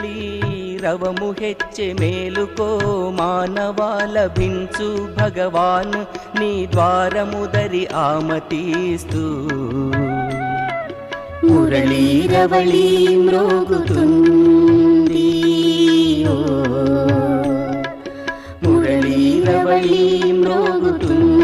మురళీ రవము హెచ్చే మేలుకో మానవా లభించు భగవాన్ నీ ద్వారముదరి ఆమతిస్తూ మురళీ రవళీ మ్రోగుతుంది మురళీ రవళీ మ్రోగుతుంది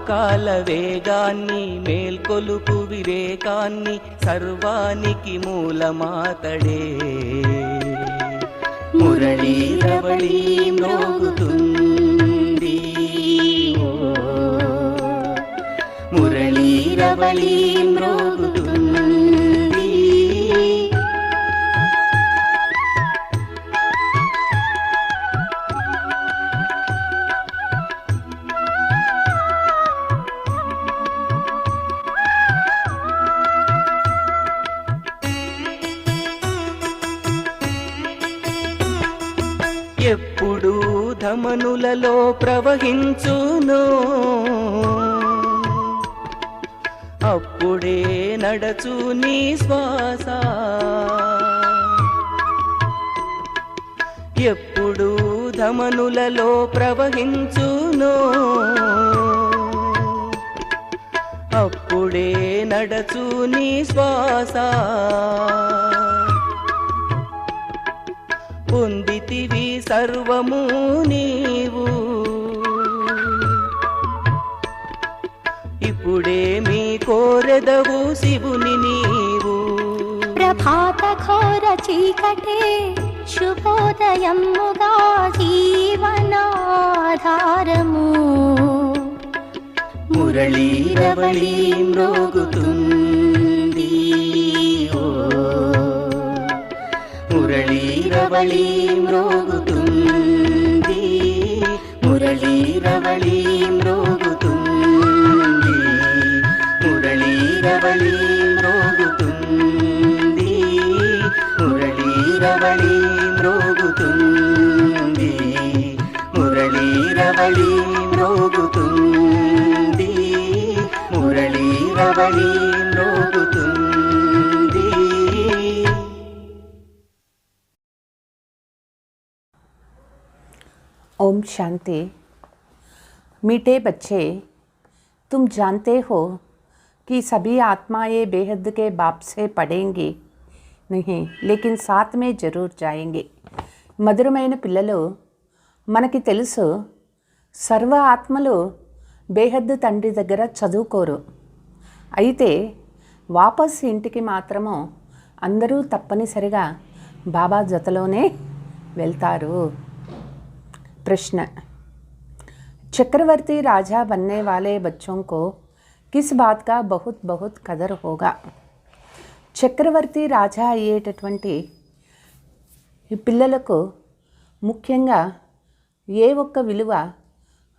కాల వేగాన్ని మేల్కొలుపు వివేకాన్ని సర్వానికి మూలమాతడే మురళీ రవళీ మ్రోగుతుంది మురళీ రవళీ మ్రోగుతుంది ఎప్పుడు ధమనులలో ప్రవహించును అప్పుడే నడచు నీ శ్వాస ఎప్పుడు ధమనులలో ప్రవహించును అప్పుడే నడచు నీ శ్వాస పొందితివి సర్వము నీవు ఇప్పుడేమి కోరెదవు శివుని నీవు ప్రభాత ఘోర చీకటే శుభోదయముగా జీవనాధారము మురళీ రవళీ మ్రోగుతుంది మురళీ రవళీ మ్రోగుతుంది మురళీ రవళీ మ్రోగుతుంది మురళీ రవళీ మ్రోగుతుంది మురళీ రవళీ మ్రోగుతుంది మురళీ రవళీ మ్రోగుతుంది మురళీ రవళీ మ్రోగుతుంది. ओम शांति। मीठे बच्चे, तुम जानते हो कि सभी आत्माएं बेहद के बाप से पढ़ेंगी नहीं, लेकिन साथ में जरूर जाएंगे। మధురమైన పిల్లలు, మనకి తెలుసు సర్వ ఆత్మలు బేహద్దు తండ్రి దగ్గర చదువుకోరు. అయితే వాపస్ ఇంటికి మాత్రము అందరూ తప్పనిసరిగా బాబా జతలోనే వెళ్తారు. प्रश्न, चक्रवर्ती राजा बनने वाले बच्चों को किस बात का बहुत बहुत कदर होगा? చక్రవర్తి రాజా అయ్యేటటువంటి ఈ పిల్లలకు ముఖ్యంగా ఏ ఒక్క విలువ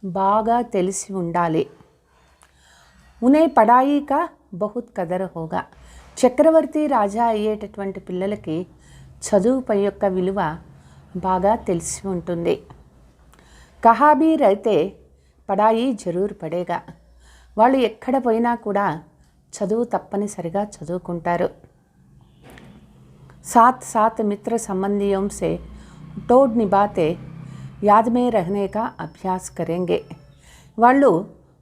బాగా తెలిసి ఉండాలి. ఉనే పడాయి కా బహుత్ కదర్ హోగా. చక్రవర్తి రాజా అయ్యేటటువంటి పిల్లలకి చదువుపై యొక్క విలువ బాగా తెలిసి ఉంటుంది. కహా భీ రైతే పడాయి జరూర్ పడేగా. వాళ్ళు ఎక్కడ పోయినా కూడా చదువు తప్పనిసరిగా చదువుకుంటారు. साथ साथ मित्र संबंधियों से टोड निभाते याद में रहने का अभ्यास करेंगे. వాళ్ళు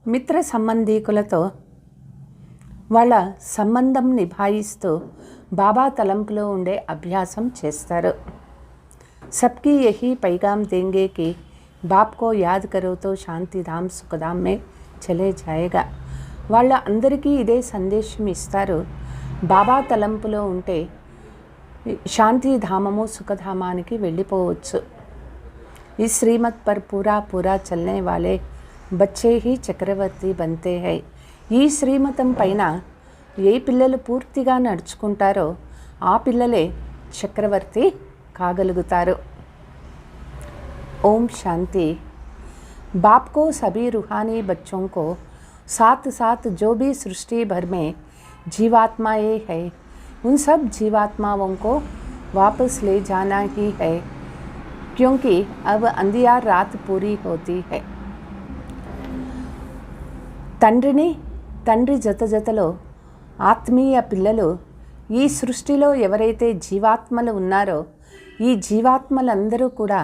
మిత్ర సంబంధీకులతో వాళ్ళ సంబంధం నిభాయిస్తూ బాబా తలంపులో ఉండే అభ్యాసం చేస్తారు. सबकी यही पैगाम देंगे कि बाप को याद करो तो शांति धाम सुखधाम में चले जाएगा. వాళ్ళ అందరికీ ఇదే సందేశం ఇస్తారు. బాబా తలంపులో ఉంటే శాంతిధామము సుఖధామానికి వెళ్ళిపోవచ్చు. ఈ శ్రీమత్ పర్ పూరా పూరా చల్నే వాలే బచ్చే హీ చక్రవర్తి బంతే హై. ఈ శ్రీమతం పైన ఏ పిల్లలు పూర్తిగా నడుచుకుంటారో ఆ పిల్లలే చక్రవర్తి కాగలుగుతారు. ओम शांति. बाप को सभी रूहानी बच्चों को साथ साथ जो भी सृष्टि भर में जीवात्माएं हैं उन सब जीवात्माओं को वापस ले जाना ही है, क्योंकि अब अंधियार रात पूरी होती है. తండ్రి జత జతలో ఆత్మీయ పిల్లలు ఈ సృష్టిలో ఎవరైతే జీవాత్మలు ఉన్నారో ఈ జీవాత్మలందరూ కూడా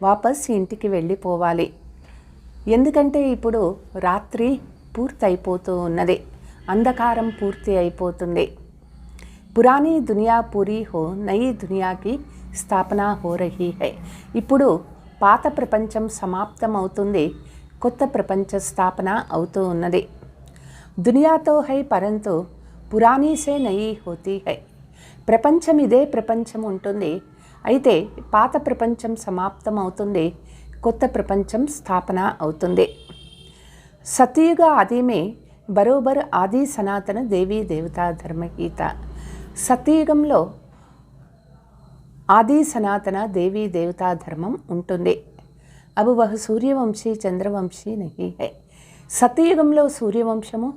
వాపస్ ఇంటికి వెళ్ళిపోవాలి. ఎందుకంటే ఇప్పుడు రాత్రి పూర్తి అయిపోతూ ఉన్నది, అంధకారం పూర్తి అయిపోతుంది. పురాణీ దునియా పూరీ హో నయీ దునియాకి స్థాపన హో రహీ హై. ఇప్పుడు పాత ప్రపంచం సమాప్తం అవుతుంది, కొత్త ప్రపంచ స్థాపన అవుతూ ఉన్నది. దునియాతో హై పరంతు పురాణీ సే నయీ హోతీ హై. ప్రపంచం ఇదే ప్రపంచం ఉంటుంది, అయితే పాత ప్రపంచం సమాప్తం అవుతుంది, కొత్త ప్రపంచం స్థాపన అవుతుంది. సతయుగ ఆదిమే బరోబర్ ఆది సనాతన దేవీ దేవతా ధర్మగీత. సతయుగంలో ఆది సనాతన దేవీ దేవతా ధర్మం ఉంటుంది. అబు వహ సూర్యవంశీ చంద్రవంశీ నహీ హై. సతయుగంలో సూర్యవంశము,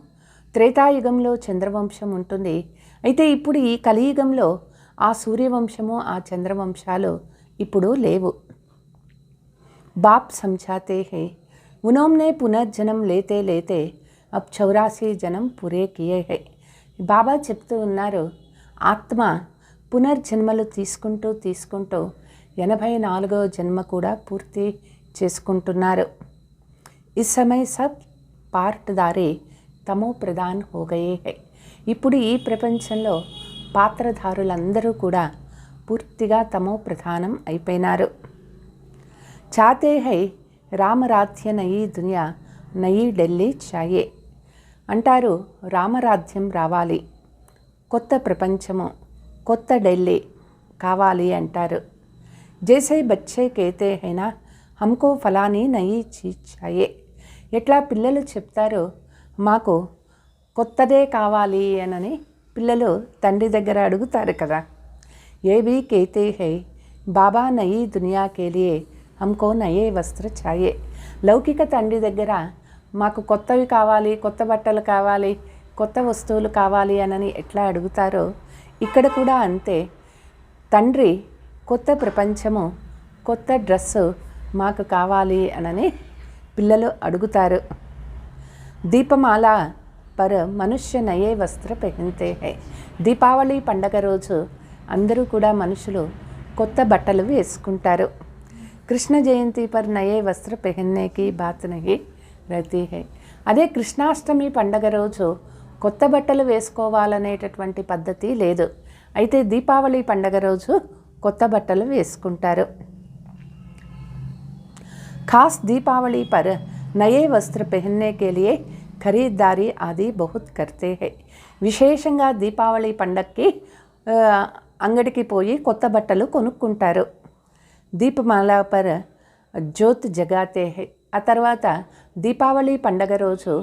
త్రేతాయుగంలో చంద్రవంశం ఉంటుంది. అయితే ఇప్పుడు ఈ కలియుగంలో ఆ సూర్యవంశము ఆ చంద్రవంశాలు ఇప్పుడు లేవు. బాప్ సమझाते हैं उन्होंने पुनर्जन्म लेते लेते अब 84 జన్మ పూరే కియే హై. బాబా చెప్తూ ఉన్నారు, ఆత్మ పునర్జన్మలు తీసుకుంటూ 84వ జన్మ కూడా పూర్తి చేసుకుంటున్నారు. ఈ సమయ సబ్ పార్ట్దారే తమో ప్రధాన్ హో గయే హై. ఇప్పుడు ఈ ప్రపంచంలో పాత్రధారులందరూ కూడా పూర్తిగా తమో ప్రధానం అయిపోయినారు. చాతే హై రామరాధ్య నయీ దునియా నయీ ఢిల్లీ చాయే అంటారు. రామరాధ్యం రావాలి, కొత్త ప్రపంచము, కొత్త ఢిల్లీ కావాలి అంటారు. జైసే బచ్చే కేతే హైనా హమ్కో ఫలానీ నయీ చీజ్ చాయే. ఎట్లా పిల్లలు చెప్తారో మాకు కొత్తదే కావాలి అనని పిల్లలు తండ్రి దగ్గర అడుగుతారు కదా. ఏ భీ కేతే హై బాబా నయీ దునియా కే లియే హమ్కో నయే వస్త్ర చాయే. లౌకిక తండ్రి దగ్గర మాకు కొత్తవి కావాలి, కొత్త బట్టలు కావాలి, కొత్త వస్తువులు కావాలి అనని ఎట్లా అడుగుతారో ఇక్కడ కూడా అంతే. తండ్రి కొత్త ప్రపంచము, కొత్త డ్రెస్సు మాకు కావాలి అనని పిల్లలు అడుగుతారు. దీపమాల పర్ మనుష్య నయే వస్త్ర పెహన్తే హై. దీపావళి పండగ రోజు అందరూ కూడా మనుషులు కొత్త బట్టలు వేసుకుంటారు. కృష్ణ జయంతి పర్ నయే వస్త్ర పెహన్నేకి బాత్ నహీ రహతీ హై. అదే కృష్ణాష్టమి పండగ రోజు కొత్త బట్టలు వేసుకోవాలనేటటువంటి పద్ధతి లేదు. అయితే దీపావళి పండగ రోజు కొత్త బట్టలు వేసుకుంటారు. ఖాస్ దీపావళి పర్ నయే వస్త్ర పెహన్నే కే లియే ఖరీదారీ ఆది బహుత్ కర్తే హై. విశేషంగా దీపావళి పండగకి అంగడికి పోయి కొత్త బట్టలు కొనుక్కుంటారు. దీపమాల పర్ జ్యోత్ జగాతే హై. ఆ తర్వాత దీపావళి పండగ రోజు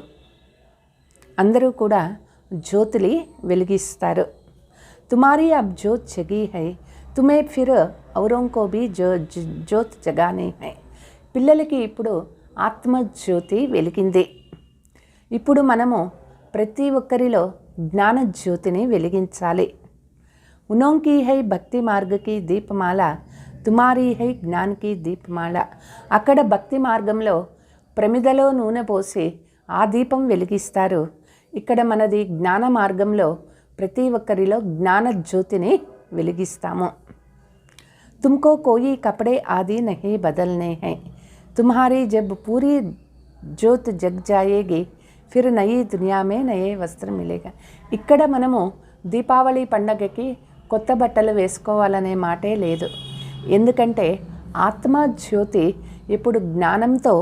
అందరూ కూడా జ్యోతులి వెలిగిస్తారు. తుమారీ అబ్ జ్యోత్ జగి హై తుమే ఫిర్ ఔరోం కో భీ జ్యోత్ జగానే హై. పిల్లలకి ఇప్పుడు ఆత్మజ్యోతి వెలిగింది. ఇప్పుడు మనము ప్రతి ఒక్కరిలో జ్ఞాన జ్యోతిని వెలిగించాలి. ఉనోంకి హై భక్తి మార్గకి దీపమాల తుమారీ హై జ్ఞాన్కి దీపమాల. అక్కడ భక్తి మార్గంలో ప్రమిదలో నూనె పోసి ఆ దీపం వెలిగిస్తారు. ఇక్కడ మనది జ్ఞాన మార్గంలో ప్రతి ఒక్కరిలో జ్ఞాన జ్యోతిని వెలిగిస్తాము. तुमको कोई कपड़े आदि नहीं बदलने हैं. तुम्हारी जब पूरी ज्योत जग जाएगी फिर नई दुनिया में नए वस्त्र मिलेगा. ఇక్కడ మనము దీపావళి పండగకి కొత్త బట్టలు వేసుకోవాలనే మాటే లేదు. ఎందుకంటే ఆత్మ జ్యోతి ఎప్పుడు జ్ఞానంతో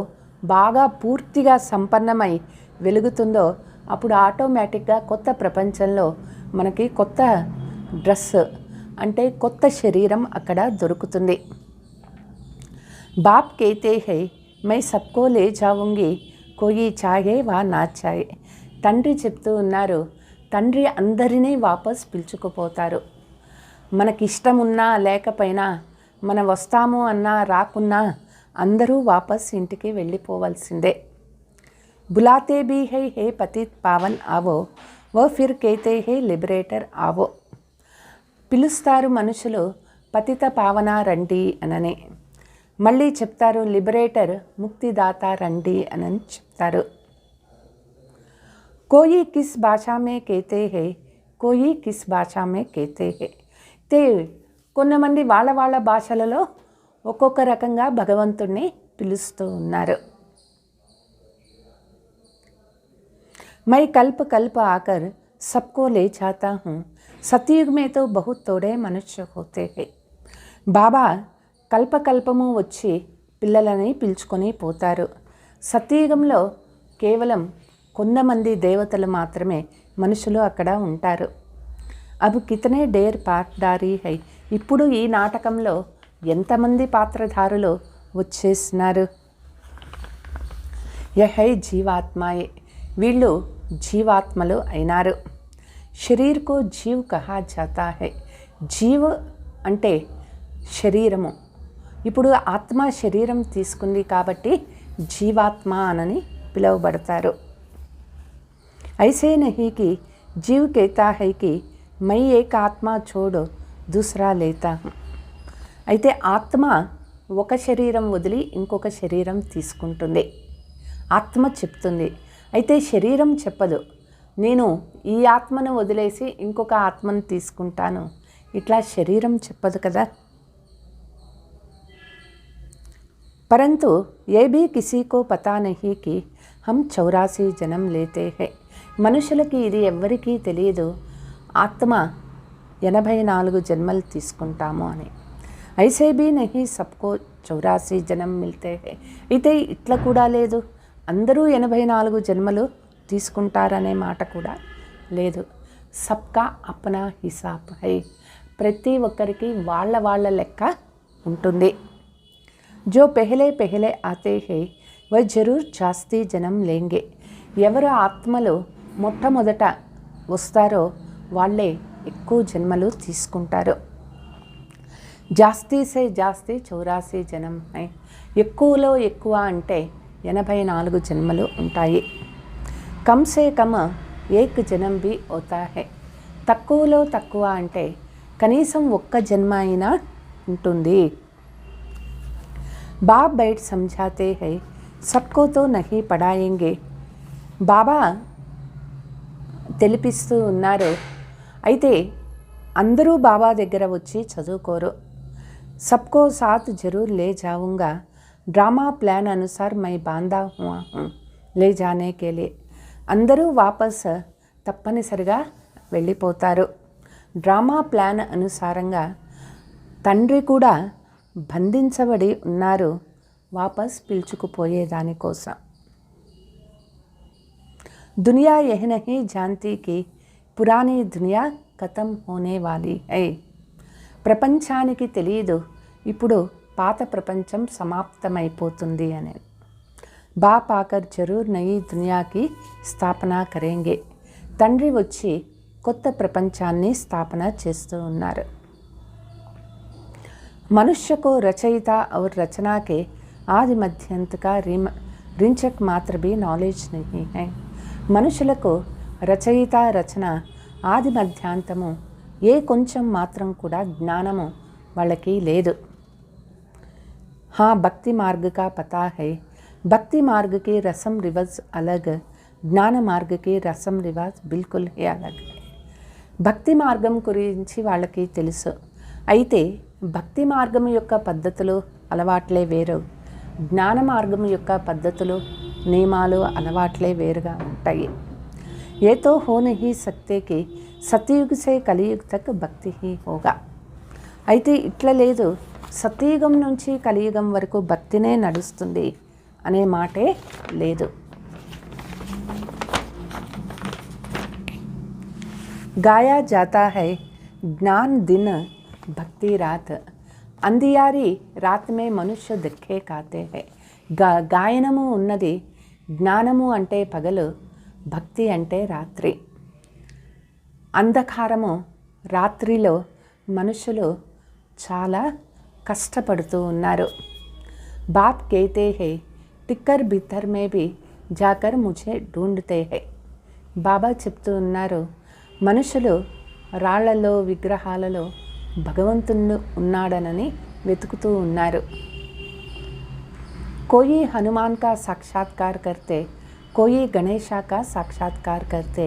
బాగా పూర్తిగా సంపన్నమై వెలుగుతుందో అప్పుడు ఆటోమేటిక్గా కొత్త ప్రపంచంలో మనకి కొత్త డ్రెస్ అంటే కొత్త శరీరం అక్కడ దొరుకుతుంది. బాప్ कहते हैं मैं सबको ले जाऊंगी कोई चाहे वा ना चाहे. తండ్రి చెప్తూ ఉన్నారు, తండ్రి అందరినీ వాపస్ పిలుచుకుపోతారు. మనకిష్టం ఉన్నా లేకపోయినా, మనం వస్తాము అన్నా రాకున్నా అందరూ వాపస్ ఇంటికి వెళ్ళిపోవాల్సిందే. बुलाते भी है हे पतित पावन आवो वो फिर कहते हैं लिबरेटर आवो. పిలుస్తారు మనుషులు పతిత పావన రండి అనని, మళ్ళీ చెప్తారు లిబరేటర్ ముక్తిదాత రండి అని చెప్తారు. कोई किस भाषा में कहते हैं कोई किस भाषा में कहते हैं. తే కొంతమంది వాళ్ళ వాళ్ళ భాషలలో ఒక్కొక్క రకంగా భగవంతుణ్ణి పిలుస్తూ ఉన్నారు. मैं कल्प कल्प आकर सबको ले जाता हूँ. सतयुग में तो बहुत थोड़े मनुष्य होते हैं. బాబా కల్పకల్పము వచ్చి పిల్లలని పిలుచుకొని పోతారు. సత్యయుగంలో కేవలం కొంతమంది దేవతలు మాత్రమే మనుషులు అక్కడ ఉంటారు. అబ్ కితనే డేర్ పాత్రధారి హై. ఇప్పుడు ఈ నాటకంలో ఎంతమంది పాత్రధారులు వచ్చేసినారు. యహై జీవాత్మాయే, వీళ్ళు జీవాత్మలు అయినారు. శరీర్కు జీవ్ కహా జాతా హై. జీవ్ అంటే శరీరము. ఇప్పుడు ఆత్మ శరీరం తీసుకుంది కాబట్టి జీవాత్మ అని పిలువబడతారు. ఐసే నహీ కి జీవ్ कहता है कि मैं एक ఆత్మ छोड़ दूसरा लेता हूँ. అయితే ఆత్మ ఒక శరీరం వదిలి ఇంకొక శరీరం తీసుకుంటుంది. ఆత్మ చెప్తుంది, అయితే శరీరం చెప్పదు. నేను ఈ ఆత్మను వదిలేసి ఇంకొక ఆత్మను తీసుకుంటాను, ఇట్లా శరీరం చెప్పదు కదా. परंतु ये भी किसी को पता नहीं कि हम 84 जन्म लेते हैं. మనుషులకి ఇది ఎవ్వరికీ తెలియదు ఆత్మ 84 జన్మలు తీసుకుంటాము అని. ఐసే भी नहीं सबको 84 జన్మ మిల్తే హై. అయితే ఇట్లా కూడా లేదు, అందరూ 84 జన్మలు తీసుకుంటారనే మాట కూడా లేదు. సబ్కా అప్నా హిసాబ్ హై. ప్రతి ఒక్కరికి వాళ్ళ వాళ్ళ లెక్క ఉంటుంది. जो पहले पहले आते हैं वह जरूर जास्ती जन्म लेंगे. ఎవరు ఆత్మలు మొట్టమొదట వస్తారో వాళ్ళే ఎక్కువ జన్మలు తీసుకుంటారు. జాస్తి సే జాస్తి 84 జన్మ హై. ఎక్కువలో ఎక్కువ అంటే 84 జన్మలు ఉంటాయి. కమ్ సే కమ్ ఏక్ జన్మ భీ హోతా హై. తక్కువలో తక్కువ అంటే కనీసం ఒక్క జన్మ అయినా ఉంటుంది. బాబ్ బైట్ సమझाते हैं सबको तो नहीं पढ़ाएंगे. బాబా తెలిపిస్తూ ఉన్నారు, అయితే అందరూ బాబా దగ్గర వచ్చి చదువుకోరు. सबको साथ जरूर ले जाऊंगा. ड्रामा प्लान अनुसार मैं बांधा हुआ हूँ ले जाने के लिए. అందరూ వాపస్ తప్పనిసరిగా వెళ్ళిపోతారు. డ్రామా ప్లాన్ అనుసారంగా తండ్రి కూడా బంధించబడి ఉన్నారు వాపస్ పిలుచుకుపోయేదానికోసం. दुनिया यह नहीं जानती कि पुरानी दुनिया खत्म होने वाली है. ప్రపంచానికి తెలియదు ఇప్పుడు పాత ప్రపంచం సమాప్తమైపోతుంది అని. బాప్ ఆకర్ జరూర్ నయీ దునియాకి స్థాపన కరేంగే. తండ్రి వచ్చి కొత్త ప్రపంచాన్ని స్థాపన చేస్తూ ఉన్నారు. मनुष्य को रचयिता और रचना के आदि मध्यांत का रिंचक मात्र भी नॉलेज नहीं है. మనుషులకు రచయిత రచన ఆది మధ్యాంతము ఏ కొంచెం మాత్రం కూడా జ్ఞానము వాళ్ళకి లేదు. हाँ भक्ति मार्ग का पता है. भक्ति मार्ग के रसम रिवाज अलग, ज्ञान मार्ग के रसम रिवाज बिल्कुल ही अलग है. భక్తి మార్గం గురించి వాళ్ళకి తెలుసు, అయితే భక్తి మార్గం యొక్క పద్ధతులు అలవాట్లే వేరు, జ్ఞాన మార్గం యొక్క పద్ధతులు నియమాలు అలవాట్లే వేరుగా ఉంటాయి. ఏ తో హో నహీ సక్తే కి సత్యయుగ సే కలియుగ తక్ భక్తి హీ హోగా. అయితే ఇట్లా లేదు, సత్యయుగం నుంచి కలియుగం వరకు భక్తినే నడుస్తుంది అనే మాటే లేదు. गाया जाता है ज्ञान दिन भक्ति रात. अंधियारी रात में मनुष्य दिखे खाते हैं. గాయనము ఉన్నది, జ్ఞానము అంటే పగలు, భక్తి అంటే రాత్రి. అంధకారము రాత్రిలో మనుషులు చాలా కష్టపడుతూ ఉన్నారు. బాప్ कहते हैं టిక్కర్ బిత్తర్ మే భీ జాకర్ ముझे ढूंढते हैं. బాబా చెప్తూ ఉన్నారు, మనుషులు రాళ్లలో విగ్రహాలలో భగవంతుడు ఉన్నాడనని వెతుకుతూ ఉన్నారు. कोई हनुमान का साक्षात्कार करते, कोई गणेशा का साक्षात्कार करते,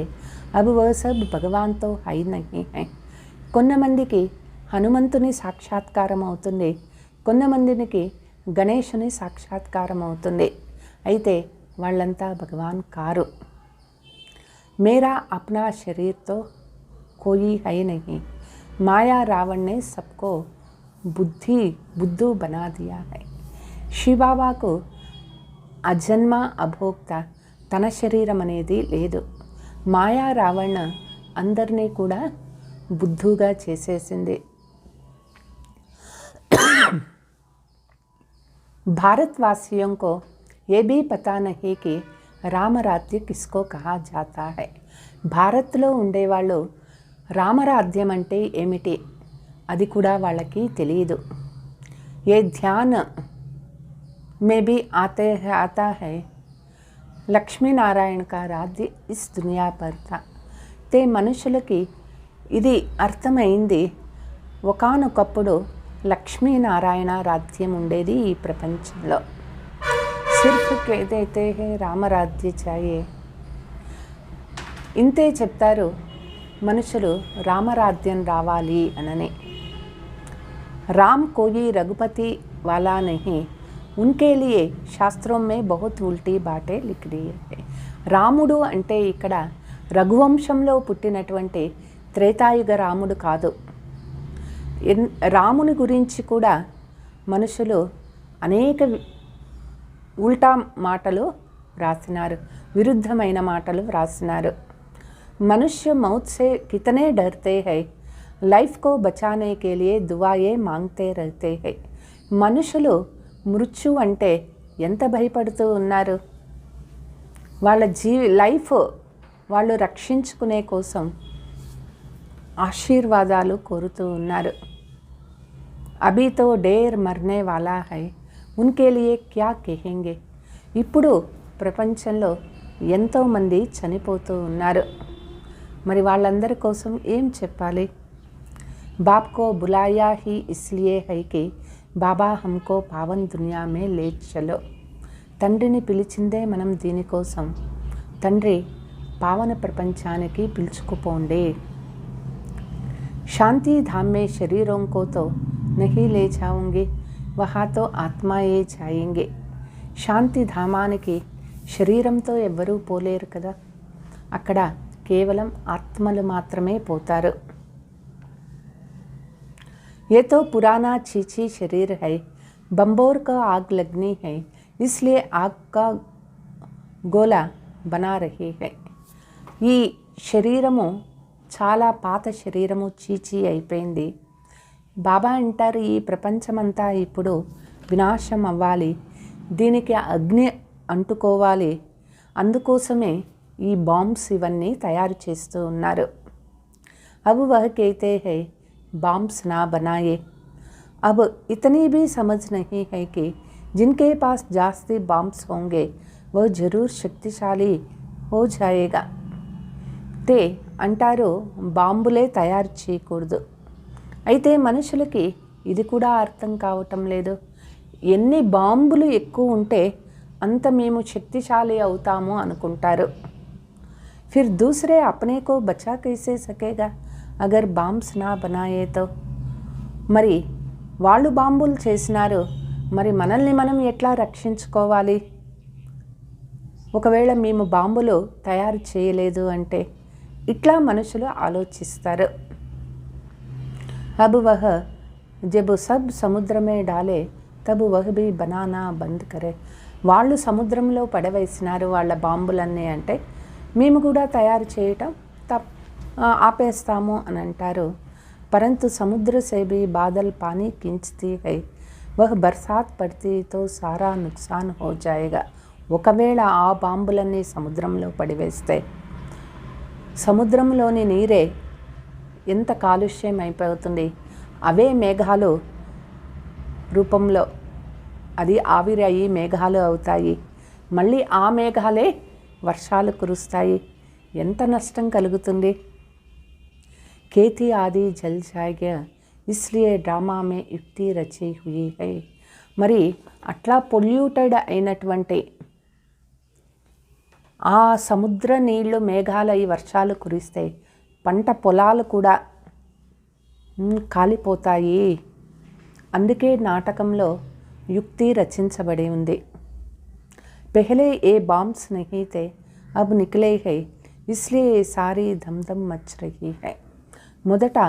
अब वह सब भगवान तो है ही नहीं है. కొంతమందికి హనుమంతుని సాక్షాత్కారం అవుతుంది, కొంతమందికి గణేశుని సాక్షాత్కారం అవుతుంది. అయితే వాళ్ళంతా భగవాన్ కారు. मेरा अपना शरीर तो कोई है नहीं. माया रावण ने सबको बुद्धू बना दिया है. శివబాబాకు అజన్మ అభోక్త, తన శరీరం అనేది లేదు. మాయా రావణ అందరినీ కూడా బుద్ధుగా చేసేసింది. भारतवासियों को ये भी पता नहीं कि రామరాజ్య కిస్కో కహా జాతా హై. భారత్లో ఉండేవాళ్ళు రామరాజ్యం అంటే ఏమిటి అది కూడా వాళ్ళకి తెలియదు. ఏ ధ్యాన్ మే భీ आता है లక్ష్మీనారాయణ కా రాజ్య ఇస్ దునియా పర్ థా. తే మనుషులకి ఇది అర్థమైంది, ఒకానొకప్పుడు లక్ష్మీనారాయణ రాజ్యం ఉండేది ఈ ప్రపంచంలో. సిర్ఫ్ ఏదైతే రామరాజ్య చాయే, ఇంతే చెప్తారు మనుషులు రామరాజ్యం రావాలి అనని. రామ్ కోయి రఘుపతి వాలా నహీ, ఉన్కే లియే శాస్త్రం మే బహుత్ ఉల్టీ బాటే లిఖ్ దియే హై. రాముడు అంటే ఇక్కడ రఘువంశంలో పుట్టినటువంటి త్రేతాయుగ రాముడు కాదు. రాముని గురించి కూడా మనుషులు అనేక ఉల్టా మాటలు వ్రాసినారు, విరుద్ధమైన మాటలు వ్రాసినారు. మనుష్య మౌత్ సే కితనే డర్తే హై, లైఫ్ కో బచానే కే లియే దువాయే మాంగ్తే రహతే హై. మనుషులు మృత్యు అంటే ఎంత భయపడుతూ ఉన్నారు. వాళ్ళ లైఫ్ వాళ్ళు రక్షించుకునే కోసం ఆశీర్వాదాలు కోరుతూ ఉన్నారు. అభీ తో డేర్ మర్నే వాలా హై, ఉన్కే లియే క్యా కహెంగే. ఇప్పుడు ప్రపంచంలో ఎంతోమంది చనిపోతూ ఉన్నారు, మరి వాళ్ళందరి కోసం ఏం చెప్పాలి. బాప్ కో బులాయా హీ ఇస్లియే హై కి బాబా హమ్కో పావన్ దునియా మే లే చలో. తండ్రిని పిలిచిందే మనం దీనికోసం, తండ్రి పావన ప్రపంచానికి పిలుచుకుపోండి. శాంతి ధామ్ మే శరీరోం కో తో నహీ లే జాऊंगी, వహా తో ఆత్మాయే జాయేంగే. శాంతి ధామానికి శరీరంతో ఎవ్వరూ పోలేరు కదా, అక్కడ కేవలం ఆత్మలు మాత్రమే పోతారు. ये तो पुराना चीची शरीर है, बम्बोर का आग लगनी है, इसलिए आग का गोला बना रही है. ఈ శరీరము చాలా పాత శరీరము, చీచీ అయిపోయింది. బాబా అంటారు ఈ ప్రపంచమంతా ఇప్పుడు వినాశం అవ్వాలి, దీనికి అగ్ని అంటుకోవాలి, అందుకోసమే ఈ బాంబ్స్ ఇవన్నీ తయారు చేస్తూ ఉన్నారు. अब वह कहते हैं बॉम्ब्स ना बनाए. अब इतनी भी समझ नहीं है कि जिनके पास जास्ती बॉम्ब्स होंगे वह जरूर शक्तिशाली हो जाएगा. ते అంటారు బాంబులే తయారు చేయకూడదు. అయితే మనుషులకి ఇది కూడా అర్థం కావటం లేదు. ఎన్ని బాంబులు ఎక్కువ ఉంటే అంత మేము శక్తిశాలి అవుతాము అనుకుంటారు. ఫిర్ దూసరే అప్నే కో బచా కైసే సకేగా అగర్ బాంబ్స్ నా బనాయే తో. మరి వాళ్ళు బాంబులు చేసినారు, మరి మనల్ని మనం ఎట్లా రక్షించుకోవాలి? ఒకవేళ మేము బాంబులు తయారు చేయలేదు అంటే ఇట్లా మనుషులు ఆలోచిస్తారు. अब वह जब सब समुद्र में डाले तब वह भी बनाना बंद करे. వాళ్ళు సముద్రంలో పడవేసినారు వాళ్ళ బాంబులన్నీ అంటే మేము కూడా తయారు చేయటం ఆపేస్తాము అని అంటారు. परंतु समुद्र से भी बादल पानी खींचती है, वह बरसात पड़ती तो सारा नुकसान हो जाएगा. ఒకవేళ ఆ బాంబులన్నీ సముద్రంలో పడివేస్తే సముద్రంలోని నీరే ఎంత కాలుష్యం అయిపోతుంది. అవే మేఘాలు రూపంలో అది ఆవిరి అయ్యి మేఘాలు అవుతాయి. మళ్ళీ ఆ మేఘాలే వర్షాలు కురుస్తాయి. ఎంత నష్టం కలుగుతుంది. खेती आदि जल जाएगा, इसलिए ड्रामा में युक्ति रची हुई है. మరి అట్లా పొల్యూటెడ్ అయినటువంటి ఆ సముద్ర నీళ్లు మేఘాలు ఈ వర్షాలు కురిస్తే పంట పొలాలు కూడా కాలిపోతాయి. అందుకే నాటకంలో యుక్తి రచించబడి ఉంది. पहले ये बॉम्ब्स नहीं थे, अब निकले हैं, इसलिए सारी धमधम मच रही है. మొదట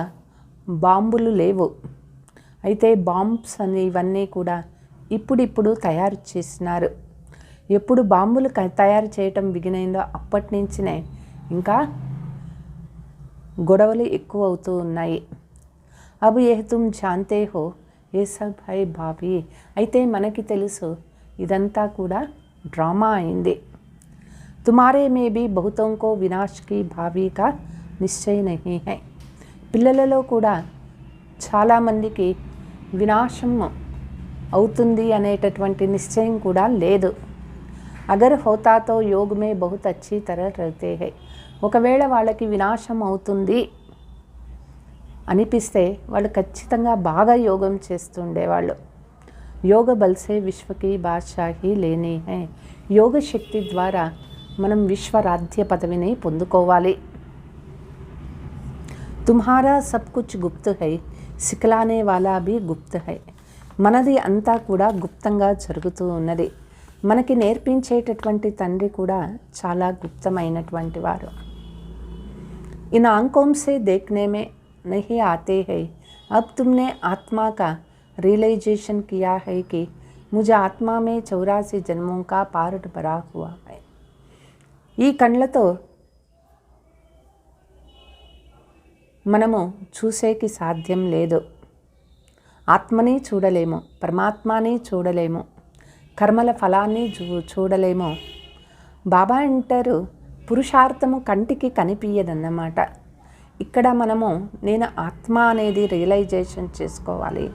బాంబులు లేవు, అయితే బాంబ్స్ అని ఇవన్నీ కూడా ఇప్పుడిప్పుడు తయారు చేసినారు. ఎప్పుడు బాంబులు తయారు చేయటం బిగినైందో అప్పటి నుంచినే ఇంకా గొడవలు ఎక్కువ అవుతూ ఉన్నాయి. అబ్ యహ్ తుమ్ జాన్తే హో ఏ సబ్ హై భావి. అయితే మనకి తెలుసు ఇదంతా కూడా డ్రామా అయింది. తుమారే మే బీ బహుతోం కో వినాశ్ కి భావి కా నిశ్చయ నహీ హై. పిల్లలలో కూడా చాలామందికి వినాశం అవుతుంది అనేటటువంటి నిశ్చయం కూడా లేదు. అగర్ హోతాతో యోగ్ మే బహుత్ అచ్చీ తరహ రహతే హై. ఒకవేళ వాళ్ళకి వినాశం అవుతుంది అనిపిస్తే వాళ్ళు ఖచ్చితంగా బాగా యోగం చేస్తుండేవాళ్ళు. యోగ బల్సే విశ్వకి బాద్షాహీ లేనే హై. యోగ శక్తి ద్వారా మనం విశ్వరాధ్య పదవిని పొందుకోవాలి. తుమ్హారా సబ్ కుచ్ గుప్త్ హై, సిఖలానే వాలా భీ గుప్త్ హై. మనది అంతా కూడా గుప్తంగా జరుగుతూ ఉన్నది. మనకి నేర్పించేటటువంటి తండ్రి కూడా చాలా గుప్తమైనటువంటి వారు. इन आंखों से देखने में नहीं आते हैं. अब तुमने आत्मा का रियलाइजेशन किया है कि मुझे आत्मा में 84 जन्मों का पार्ट भरा हुआ है. ఈ కళ్ళతో మనము చూసేకి సాధ్యం లేదు. ఆత్మని చూడలేము, పరమాత్మని చూడలేము, కర్మల ఫలాన్ని చూడలేము. బాబా అంటారు పురుషార్థము కంటికి కనిపించదన్నమాట. ఇక్కడ మనము నేను ఆత్మ అనేది రియలైజేషన్ చేసుకోవాలి.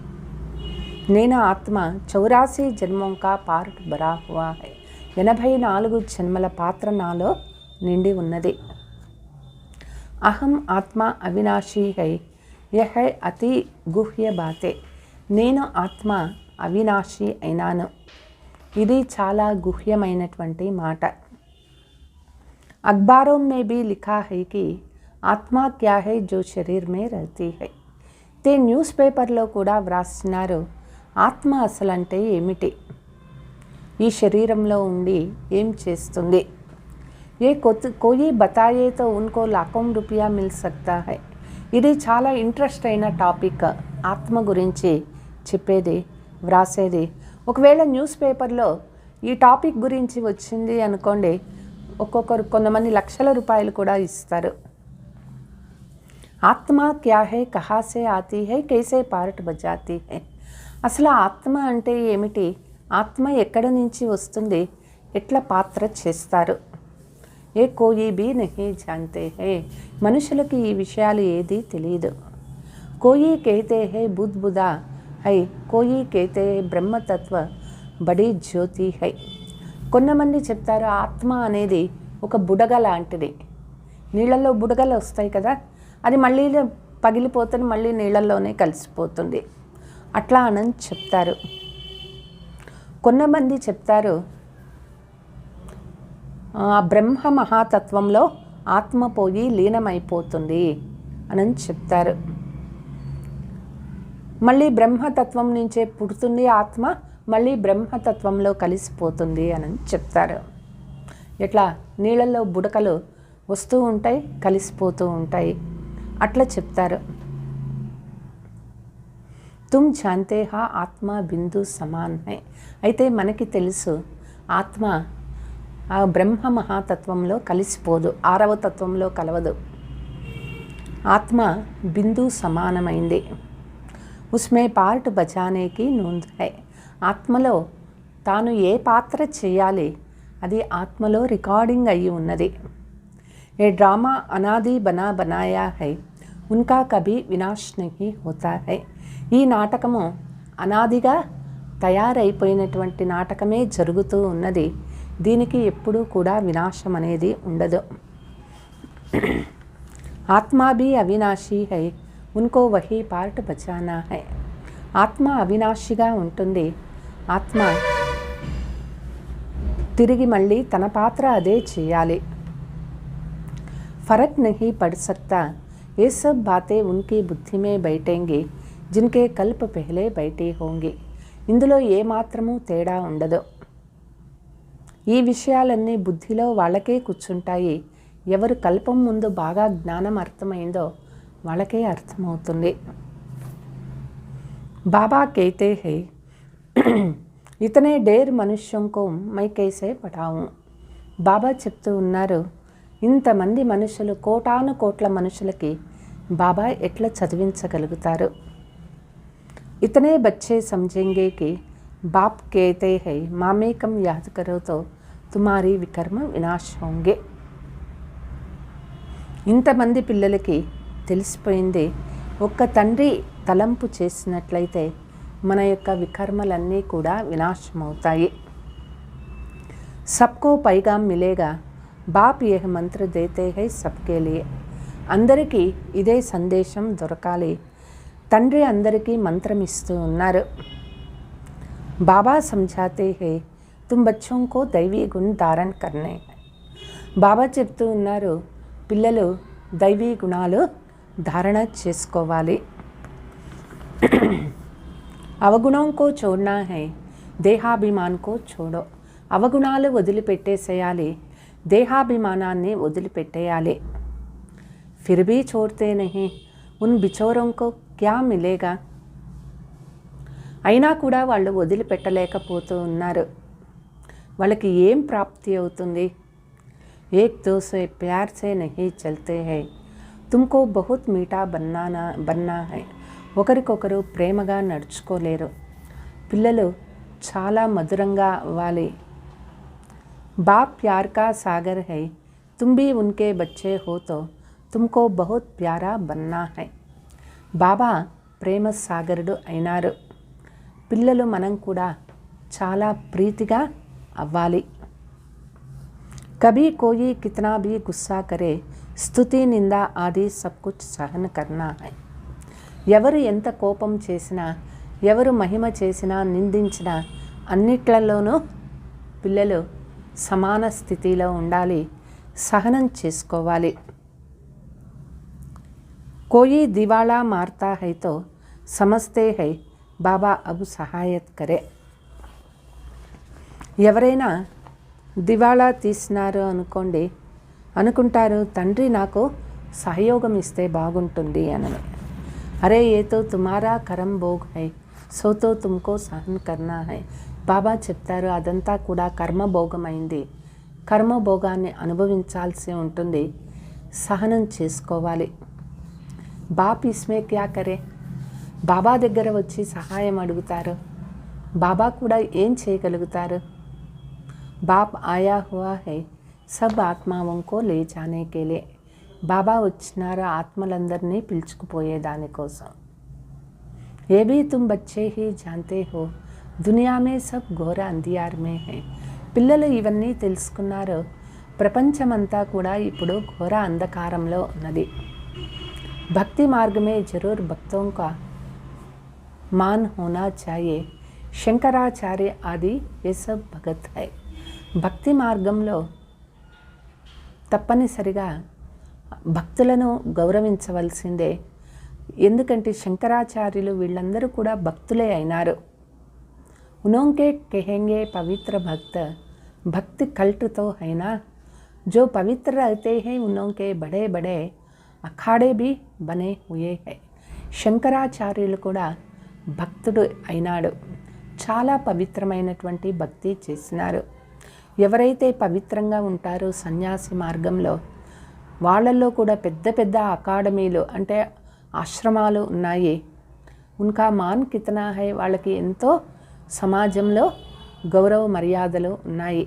నేను ఆత్మ 84 జన్మం కా పార్ట్ భరా హువా హై. 84 జన్మల పాత్ర నాలో నిండి ఉన్నది. అహం ఆత్మ అవినాశీ హై, యహ అతి గుహ్య బాతే. నేను ఆత్మ అవినాశి అయినాను. ఇది చాలా గుహ్యమైనటువంటి మాట. अखबारों में भी लिखा है कि ఆత్మ क्या है जो शरीर में रहती है. ते న్యూస్ పేపర్లో కూడా వ్రాసినారు ఆత్మ అసలంటే ఏమిటి, ఈ శరీరంలో ఉండి ఏం చేస్తుంది. ఏ కోయి బతాయే తో ఉన్కో లాఖోं रुपया मिल सकता है. ఇది చాలా ఇంట్రెస్ట్ అయిన టాపిక్. ఆత్మ గురించి చెప్పేది వ్రాసేది. ఒకవేళ న్యూస్ పేపర్లో ఈ టాపిక్ గురించి వచ్చింది అనుకోండి, ఒక్కొక్కరు కొంతమంది లక్షల రూపాయలు కూడా ఇస్తారు. ఆత్మ క్యా హై, కహా సే ఆతీ హై, కైసే పార్ట్ బజాతీ హై. అసలు ఆత్మ అంటే ఏమిటి, ఆత్మ ఎక్కడి నుంచి వస్తుంది, ఎట్లా పాత్ర చేస్తారు. ఏ కోయి భీ నహీ జాన్తే హై. మనుషులకి ఈ విషయాలు ఏది తెలియదు. కోయి కేతే హై బుద్బుదా హై, కోయి కేతే హై బ్రహ్మతత్వ బడి జ్యోతి హై. కొంతమంది చెప్తారు ఆత్మ అనేది ఒక బుడగ లాంటిది. నీళ్ళల్లో బుడగలు వస్తాయి కదా, అది మళ్ళీ పగిలిపోతుంది, మళ్ళీ నీళ్ళల్లోనే కలిసిపోతుంది, అట్లా అని చెప్తారు. కొంతమంది చెప్తారు బ్రహ్మ మహాతత్వంలో ఆత్మ పోయి లీనమైపోతుంది అని చెప్తారు. మళ్ళీ బ్రహ్మతత్వం నుంచే పుడుతుంది ఆత్మ, మళ్ళీ బ్రహ్మతత్వంలో కలిసిపోతుంది అని చెప్తారు. ఎట్లా నీళ్ళల్లో బుడకలు వస్తూ ఉంటాయి, కలిసిపోతూ ఉంటాయి. అట్లా చెప్తారు. తుమ్ జాన్తే హా ఆత్మ బిందు సమాన్ హై. అయితే మనకి తెలుసు ఆత్మ ఆ బ్రహ్మ మహాతత్వంలో కలిసిపోదు, 6వ తత్వంలో కలవదు. ఆత్మ బిందు సమానమైంది. ఉస్మే పార్ట్ బజానేకి నూంద్ హై. ఆత్మలో తాను ఏ పాత్ర చేయాలి అది ఆత్మలో రికార్డింగ్ అయ్యి ఉన్నది. ఏ డ్రామా అనాది బనా బనాయా హై, ఉన్కా కభీ వినాశ్ నహీ హోతా హై. ఈ నాటకము అనాదిగా తయారైపోయినటువంటి నాటకమే జరుగుతూ ఉన్నది. దీనికి ఎప్పుడూ కూడా వినాశం అనేది ఉండదు. ఆత్మా భీ అవినాశీ హై, ఉన్కో వహీ పార్ట్ బచానా హై. ఆత్మ అవినాశిగా ఉంటుంది. ఆత్మ తిరిగి మళ్ళీ తన పాత్ర అదే చేయాలి. ఫరక్ నహీ పడ్ సక్తా. ఏ సబ్ బాతే ఉన్కి బుద్ధి మే బైఠేంగి జిన్కే కల్ప పెహలే బైఠీ హోంగి. ఇందులో ఏమాత్రమూ తేడా ఉండదు. ఈ విషయాలన్నీ బుద్ధిలో వాళ్ళకే కూర్చుంటాయి. ఎవరు కల్పం ముందు బాగా జ్ఞానం అర్థమైందో వాళ్ళకే అర్థమవుతుంది. బాబా कहते हैं ఇతనే డేర్ మనుష్యంకో మై కైసే పఠావు. బాబా చెప్తూ ఉన్నారు, ఇంతమంది మనుషులు, కోటాను కోట్ల మనుషులకి బాబా ఎట్లా చదివించగలుగుతారు. ఇతనే బచ్చే సమझेंगे कि बाप कहते हैं मामेकम याद करो तो तुम्हारी వికర్మ వినాశ होंगे. ఇంతమంది పిల్లలకి తెలిసిపోయింది, ఒక్క తండ్రి తలంపు చేసినట్లయితే మన యొక్క వికర్మలన్నీ కూడా వినాశమవుతాయి. సబ్కో పైగాం మిలేగా, బాప్ యహ మంత్ర దేతే హై సబ్కే లియే. అందరికీ ఇదే సందేశం దొరకాలి. తండ్రి అందరికీ మంత్రం ఇస్తూ ఉన్నారు. బాబా సమझाते हैं तुम बच्चों को दैवी गुण धारण करने. బాబా చెప్తూ ఉన్నారు, పిల్లలు దైవీ గుణాలు ధారణ చేసుకోవాలి. అవగుణం కో చోడ్నా హై, దేహాభిమాన్ కో చోడో. అవగుణాలు వదిలిపెట్టేసేయాలి, దేహాభిమానాన్ని వదిలిపెట్టేయాలి. ఫిర్ భీ छोड़ते नहीं, ఉన్ బిచోరోं को क्या मिलेगा. అయినా కూడా వాళ్ళు వదిలిపెట్టలేకపోతూ ఉన్నారు. వాళ్ళకి ఏం ప్రాప్తి అవుతుంది. ఏక్ దోసే ప్యార్ సే నహీ చల్తే హై, తుమ్కో బహుత్ మీఠా బన్నా హై. ఒకరికొకరు ప్రేమగా నడుచుకోలేరు. పిల్లలు చాలా మధురంగా అవ్వాలి. బాప్ ప్యార్ కా సాగర్ హై, తుమ్ భీ ఉన్కే బచ్చే హో తో తుమ్కో బహుత్ ప్యారా బన్నా హై. బాబా ప్రేమ సాగరుడు అయినారు. పిల్లలు మనం కూడా చాలా ప్రీతిగా అవ్వాలి. కభీ కోయి కితనా భీ గుస్సా కరే, స్తుతి నిందా ఆది సబ్ కుచ్ సహన్ కర్నా హై. ఎవరు ఎంత కోపం చేసినా, ఎవరు మహిమ చేసినా, నిందించినా అన్నిట్లలోనూ పిల్లలు సమాన స్థితిలో ఉండాలి, సహనం చేసుకోవాలి. కోయి దివాళా మారతా హై తో సమస్తే హై బాబా అబు సహాయత్ కరే. ఎవరైనా దివాళా తీసినారు అనుకుంటారు, తండ్రి నాకు సహయోగం ఇస్తే బాగుంటుంది అని. అరే ఏ తో తుమారా కరం భోగ్ హై, సో తో తుమ్కో సహన్ కర్నా హై. బాబా చెప్తారు, అదంతా కూడా కర్మభోగమైంది, కర్మభోగాన్ని అనుభవించాల్సి ఉంటుంది, సహనం చేసుకోవాలి. బాప్ ఇస్మే క్యా కరే. బాబా దగ్గర వచ్చి సహాయం అడుగుతారు, బాబా కూడా ఏం చేయగలుగుతారు. బాప్ ఆయా హువా హై సబ్ ఆత్మావంకో లే జానే కే లియే. బాబా వచ్చినారు ఆత్మలందరినీ పిలుచుకుపోయేదానికోసం. ఏ భీ తుమ్ బచ్చే హీ జాంతే హో దునియా మే సబ్ ఘోర అంధియార్ మే హై. పిల్లలు ఇవన్నీ తెలుసుకున్నారు, ప్రపంచమంతా కూడా ఇప్పుడు ఘోర అంధకారంలో ఉన్నది. भक्ति मार्ग में जरूर भक्तों का मान होना चाहिए. శంకరాచార్య ఆది ये सब భగత్ है. భక్తి మార్గంలో తప్పనిసరిగా భక్తులను గౌరవించవలసిందే. ఎందుకంటే శంకరాచార్యులు వీళ్ళందరూ కూడా భక్తులే అయినారు. ఉనోంకే కహెంగే పవిత్ర భక్త, భక్తి కల్టుతో అయినా जो पवित्र रहते हैं उन्हों के बड़े बड़े అఖాడే भी बने हुए हैं. శంకరాచార్యులు కూడా భక్తుడు అయినాడు. చాలా పవిత్రమైనటువంటి భక్తి చేసినారు. ఎవరైతే పవిత్రంగా ఉంటారో సన్యాసి మార్గంలో వాళ్ళల్లో కూడా పెద్ద పెద్ద అకాడమీలు అంటే ఆశ్రమాలు ఉన్నాయి. ఉన్కా మాన్ కితనా హై, వాళ్ళకి ఎంతో సమాజంలో గౌరవ మర్యాదలు ఉన్నాయి.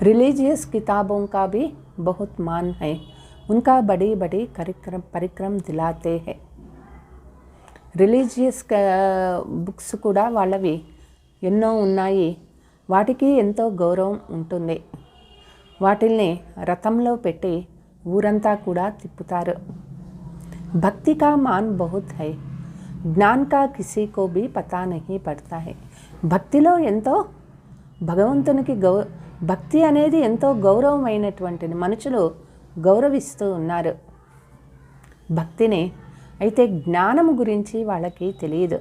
रिलीजियस किताबों का भी बहुत मान है. उनका बड़ी बड़ी परिक्रम दिलाते हैं. రిలీజియస్ బుక్స్ కూడా వాళ్ళవి ఎన్నో ఉన్నాయి. వాటికి ఎంతో గౌరవం ఉంటుంది. వాటిల్ని రథంలో పెట్టి ఊరంతా కూడా తిప్పుతారు. భక్తి కా మాన్ బహుత్ హై, జ్ఞాన్ కా కిసీ కో భీ పతా నహీ పడతా హై. భక్తిలో ఎంతో భగవంతునికి భక్తి అనేది ఎంతో గౌరవమైనటువంటిది. మనుషులు గౌరవిస్తూ ఉన్నారు భక్తిని. అయితే జ్ఞానం గురించి వాళ్ళకి తెలియదు.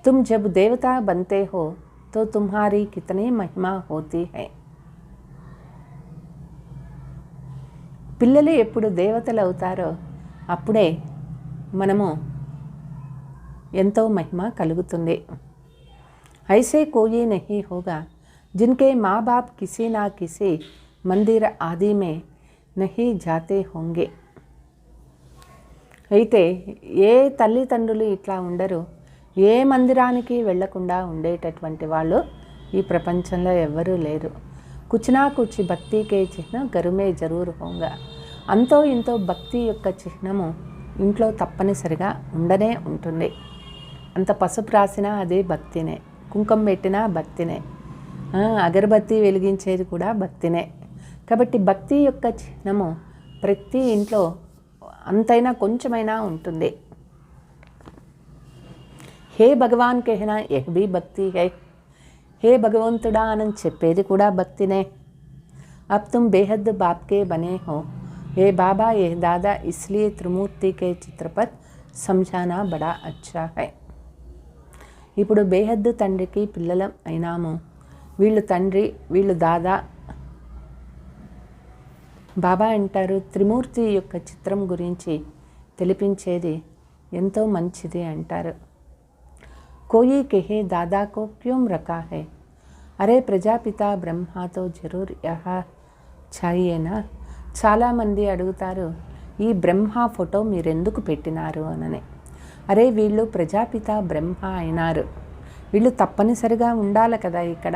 तुम जब देवता बनते हो तो तुम्हारी कितनी महिमा होती है. పిల్లలు ఎప్పుడు దేవతలు అవుతారో అప్పుడే మనము ఎంతో మహిమ కలుగుతుంది. ऐसे कोई नहीं होगा जिनके माँ बाप किसी ना किसी मंदिर आदि में नहीं जाते होंगे. అయితే ఏ తల్లిదండ్రులు ఇట్లా ఉండరు, ఏ మందిరానికి వెళ్లకుండా ఉండేటటువంటి వాళ్ళు ఈ ప్రపంచంలో ఎవ్వరూ లేరు. కుచ్నా కుచ్ భక్తికే చిహ్నం గరుమే జరూర్ హోంగా. అంతో ఇంతో భక్తి యొక్క చిహ్నము ఇంట్లో తప్పనిసరిగా ఉండనే ఉంటుంది. అంత పసుపు రాసినా అదే భక్తినే, కుంకుమ పెట్టినా భక్తినే, అగరబత్తి వెలిగించేది కూడా భక్తినే. కాబట్టి భక్తి యొక్క చిహ్నము ప్రతి ఇంట్లో అంతైనా కొంచెమైనా ఉంటుంది. హే భగవాన్ కెహనా యహ్ భీ భక్తి హై. హే భగవంతుడా అని చెప్పేది కూడా భక్తినే. అబ్ తుమ్ బేహద్ బాప్ కే బనే హో, ఏ బాబా ఏ దాదా, ఇస్లియే త్రిమూర్తి కే చిత్రపట్ సమझाना బడా అచ్చా హై. ఇప్పుడు బేహద్దు తండ్రికి పిల్లలం అయినాము. వీళ్ళు తండ్రి, వీళ్ళు దాదా. బాబా అంటారు త్రిమూర్తి యొక్క చిత్రం గురించి తెలిపించేది ఎంతో మంచిది అంటారు. కోయి కెహే దాదాకో క్యూం రఖా హై, అరే ప్రజాపిత బ్రహ్మతో జరూర్ యహ ఛాయేనా. చాలామంది అడుగుతారు ఈ బ్రహ్మ ఫోటో మీరెందుకు పెట్టినారు అని. అరే వీళ్ళు ప్రజాపిత బ్రహ్మ అయినారు, వీళ్ళు తప్పనిసరిగా ఉండాలి కదా ఇక్కడ.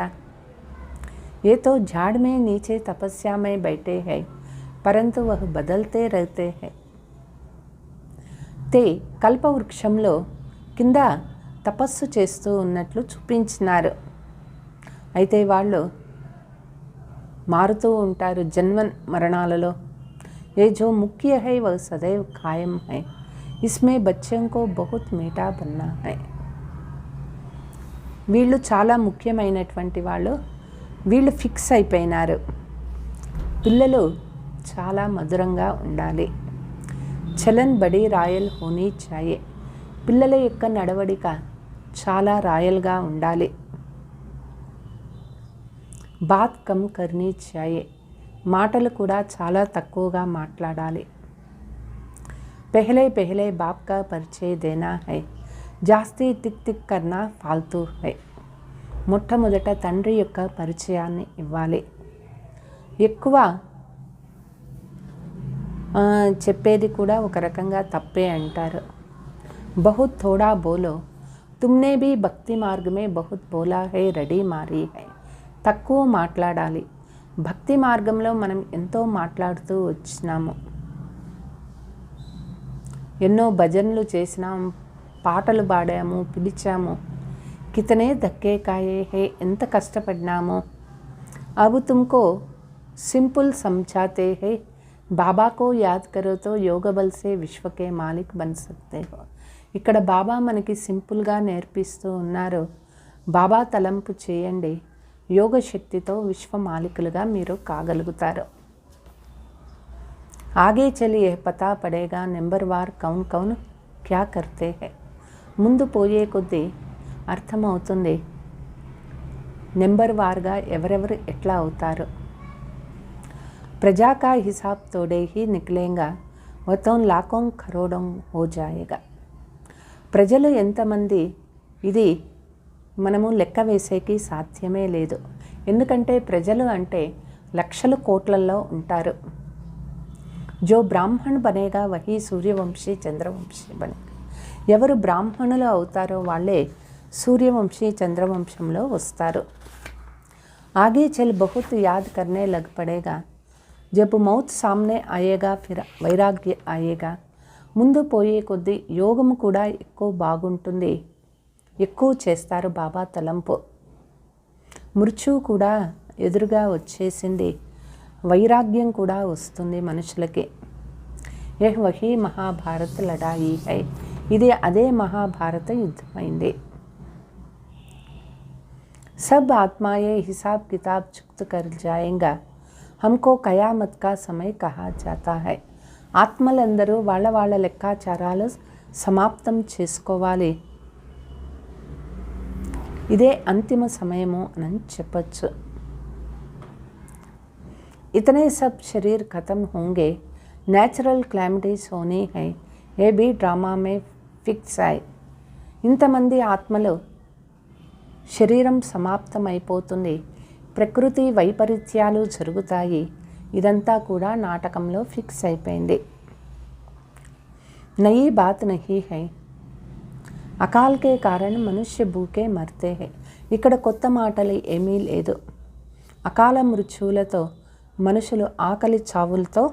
ఏ తో झाड़ में नीचे तपस्या में बैठे हैं परंतु वह बदलते रहते हैं. తే కల్పవృక్షంలో కింద తపస్సు చేస్తూ ఉన్నట్లు చూపించినారు. అయితే వాళ్ళు మారుతూ ఉంటారు జన్మ మరణాలలో. ఏ జో ముఖ్య హై వह सदैव कायम है. इसमें बच्चों को बहुत मीठा बनना है. వీళ్ళు చాలా ముఖ్యమైనటువంటి వాళ్ళు. వీళ్ళు ఫిక్స్ అయిపోయినారు. పిల్లలు చాలా మధురంగా ఉండాలి. చలన్ బడి రాయల్ హోనీ చాయే. పిల్లల యొక్క నడవడిక చాలా రాయల్గా ఉండాలి. బాత్ కమ్ కర్నీ చాయే. మాటలు కూడా చాలా తక్కువగా మాట్లాడాలి. పెహలే పెహలే బాప్ కా పరిచయ దేనా హై, జాస్తి టిక్ టిక్ కర్నా ఫాల్తూ హై. మొట్టమొదట తండ్రి యొక్క పరిచయాన్ని ఇవ్వాలి. ఎక్కువ చెప్పేది కూడా ఒక రకంగా తప్పే అంటారు. బహుత్ థోడా బోలో, తుమ్నే భీ భక్తి మార్గమే బహుత్ బోలా హై రెడీ మారీ హై. తక్కువ మాట్లాడాలి. భక్తి మార్గంలో మనం ఎంతో మాట్లాడుతూ వచ్చినాము. ఎన్నో భజనలు చేసినాం, పాటలు పాడాము, పిలిచాము. కితనే ధక్కే కాయే హే, ఎంత కష్టపడినామో. అబ్ తుమ్కో సింపుల్ సమझाते हैं, బాబా కో యాద్ కరో తో యోగ బల్ సే విశ్వ కే మాలిక్ బన్ సక్తే హో. ఇక్కడ బాబా మనకి సింపుల్గా నేర్పిస్తూ ఉన్నారు. బాబా తలంపు చేయండి, యోగ శక్తితో విశ్వ మాలికులుగా మీరు కాగలుగుతారు. ఆగే చలియే పతా పడేగా నెంబర్వార్ కౌన్ కౌన్ క్యా కర్తే హై. ముందు పోయే కొద్దీ అర్థమవుతుంది నెంబర్ వారుగా ఎవరెవరు ఎట్లా అవుతారు. ప్రజా కా హిసాబ్ తోడే హీ నికలేంగా మొత్తం లాఖోం కరోడం హో జాయేగా. ప్రజలు ఎంతమంది ఇది మనము లెక్క వేసేకి సాధ్యమే లేదు. ఎందుకంటే ప్రజలు అంటే లక్షల కోట్లలో ఉంటారు. జో బ్రాహ్మణ్ బనేగా వహీ సూర్యవంశీ చంద్రవంశీ బనేగా. ఎవరు బ్రాహ్మణులు అవుతారో వాళ్ళే సూర్యవంశీ చంద్రవంశంలో వస్తారు. ఆగే చల్ బహుత్ యాద్ కర్నే లగ్ పడేగా. జబ్ మౌత్ సామ్నే ఆయేగా ఫిర్ వైరాగ్య ఆయేగా. ముందు పోయే కొద్దీ యోగము కూడా ఎక్కువ బాగుంటుంది, ఎక్కువ చేస్తారు బాబా తలంపు. మృత్యువు కూడా ఎదురుగా వచ్చేసింది, వైరాగ్యం కూడా వస్తుంది మనుషులకి. యహ్ వహీ మహాభారత్ లడాయి హై. ఇది అదే మహాభారత యుద్ధమైంది. सब आत्माएं हिसाब किताब चुक्त कर जाएंगा. हमको कयामत का समय कहा जाता है. ఆత్మలందరూ వాళ్ళ వాళ్ళ లెక్కాచారాలు సమాప్తం చేసుకోవాలి, ఇదే అంతిమ సమయము అని చెప్పచ్చు. इतने सब शरीर खत्म होंगे, नेचुरल क्लैमिटीज होनी है, ये भी ड्रामा में फिक्स है. ఇంతమంది ఆత్మలు శరీరం సమాప్తమైపోతుంది, ప్రకృతి వైపరీత్యాలు జరుగుతాయి, ఇదంతా కూడా నాటకంలో ఫిక్స్ అయిపోయింది. నయీ బాత్ నహీ హై. అకాల్ కే కారణ్ మనుష్య భూకే మర్తే హై. ఇక్కడ కొత్త మాటలు ఏమీ లేదు. అకాల మృత్యువులతో మనుషులు ఆకలి చావులతో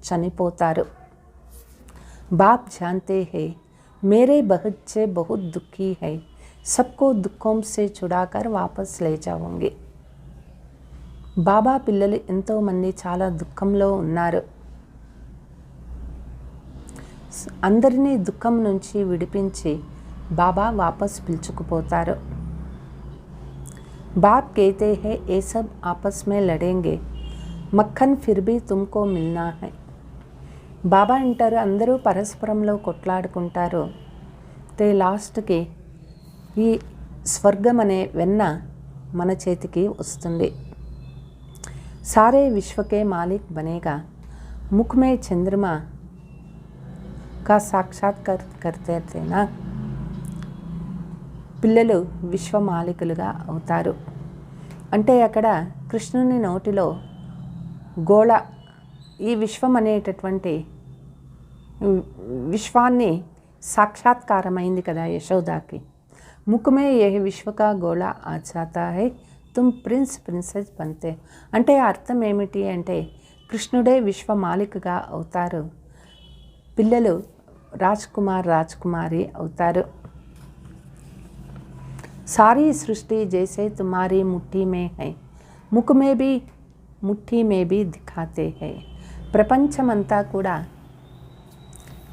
చనిపోతారు. బాప్ జాన్తే హై మేరే బహుత్సే బహుత్ దుఃఖీ హై, సబ్కో దుఃఖం సే చుడాకర్ వాపస్ లే జావుంగి. బాబా పిల్లలు ఎంతోమంది చాలా దుఃఖంలో ఉన్నారు, అందరినీ దుఃఖం నుంచి విడిపించి బాబా వాపస్ పిలుచుకుపోతారు. బాప్ कहते हैं ये सब आपस में लड़ेंगे, మక్కన్ ఫిర్ భీ తుమ్కో మిల్నా హై. బాబా అంటారు అందరూ పరస్పరంలో కొట్లాడుకుంటారు, తే లాస్ట్కి ఈ స్వర్గం అనే వెన్న మన చేతికి వస్తుంది. सारे विश्व के मालिक बनेगा, मुख में चंद्रमा का साक्षात्कार करते थे ना. పిల్లలు విశ్వ మాలికులుగా అవుతారు అంటే అక్కడ కృష్ణుని నోటిలో గోళ, ఈ విశ్వం అనేటటువంటి విశ్వాన్ని సాక్షాత్కారమైంది కదా యశోదాకి. ముఖమే ఏ విశ్వకా గోళ ఆ జాతా హై, తుమ్ ప్రిన్స్ ప్రిన్సెస్ బంతే. అంటే అర్థం ఏమిటి అంటే కృష్ణుడే విశ్వ మాలికగా అవుతారు, పిల్లలు రాజ్కుమార్ రాజ్కుమారి అవుతారు. సారీ సృష్టి జైసే తుమారీ ముఠ్ఠీ మే హై, ముఖ్ మే భీ ముఠ్ఠీ మే భీ దిఖాతే హై. ప్రపంచమంతా కూడా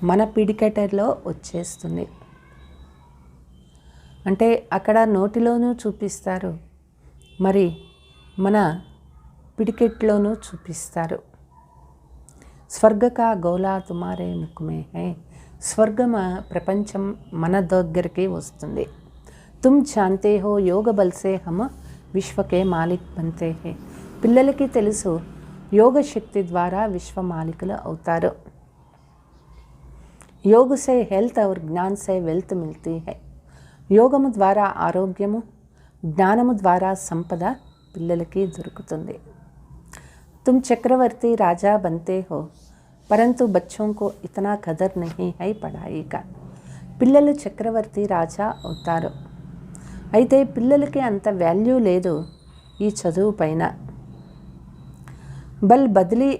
మన పిడికెటర్లో వచ్చేస్తుంది. అంటే అక్కడ నోటిలోనూ చూపిస్తారు, మరి మన పిడికెట్లోనూ చూపిస్తారు. స్వర్గ కా గోలా తుమారే ముఖమే హై. స్వర్గమ ప్రపంచం మన దగ్గరికి వస్తుంది. తుమ్ జాన్తే హో యోగ బల్సే హమ విశ్వకే మాలిక్ బంతే హై. పిల్లలకి తెలుసు యోగ శక్తి ద్వారా విశ్వ మాలికులు అవుతారు. యోగ సే హెల్త్ और జ్ఞాన్ సే వెల్త్ మిల్తీ హై. యోగము ద్వారా ఆరోగ్యము, జ్ఞానము ద్వారా సంపద పిల్లలకి దొరుకుతుంది. तुम चक्रवर्ती राजा बनते हो, परंतु बच्चों को इतना कदर नहीं है पढ़ाई का. పిల్లలు చక్రవర్తి రాజా అవుతారు, అయితే పిల్లలకి అంత వాల్యూ లేదు ఈ చదువు పైన. బల్ బదిలీ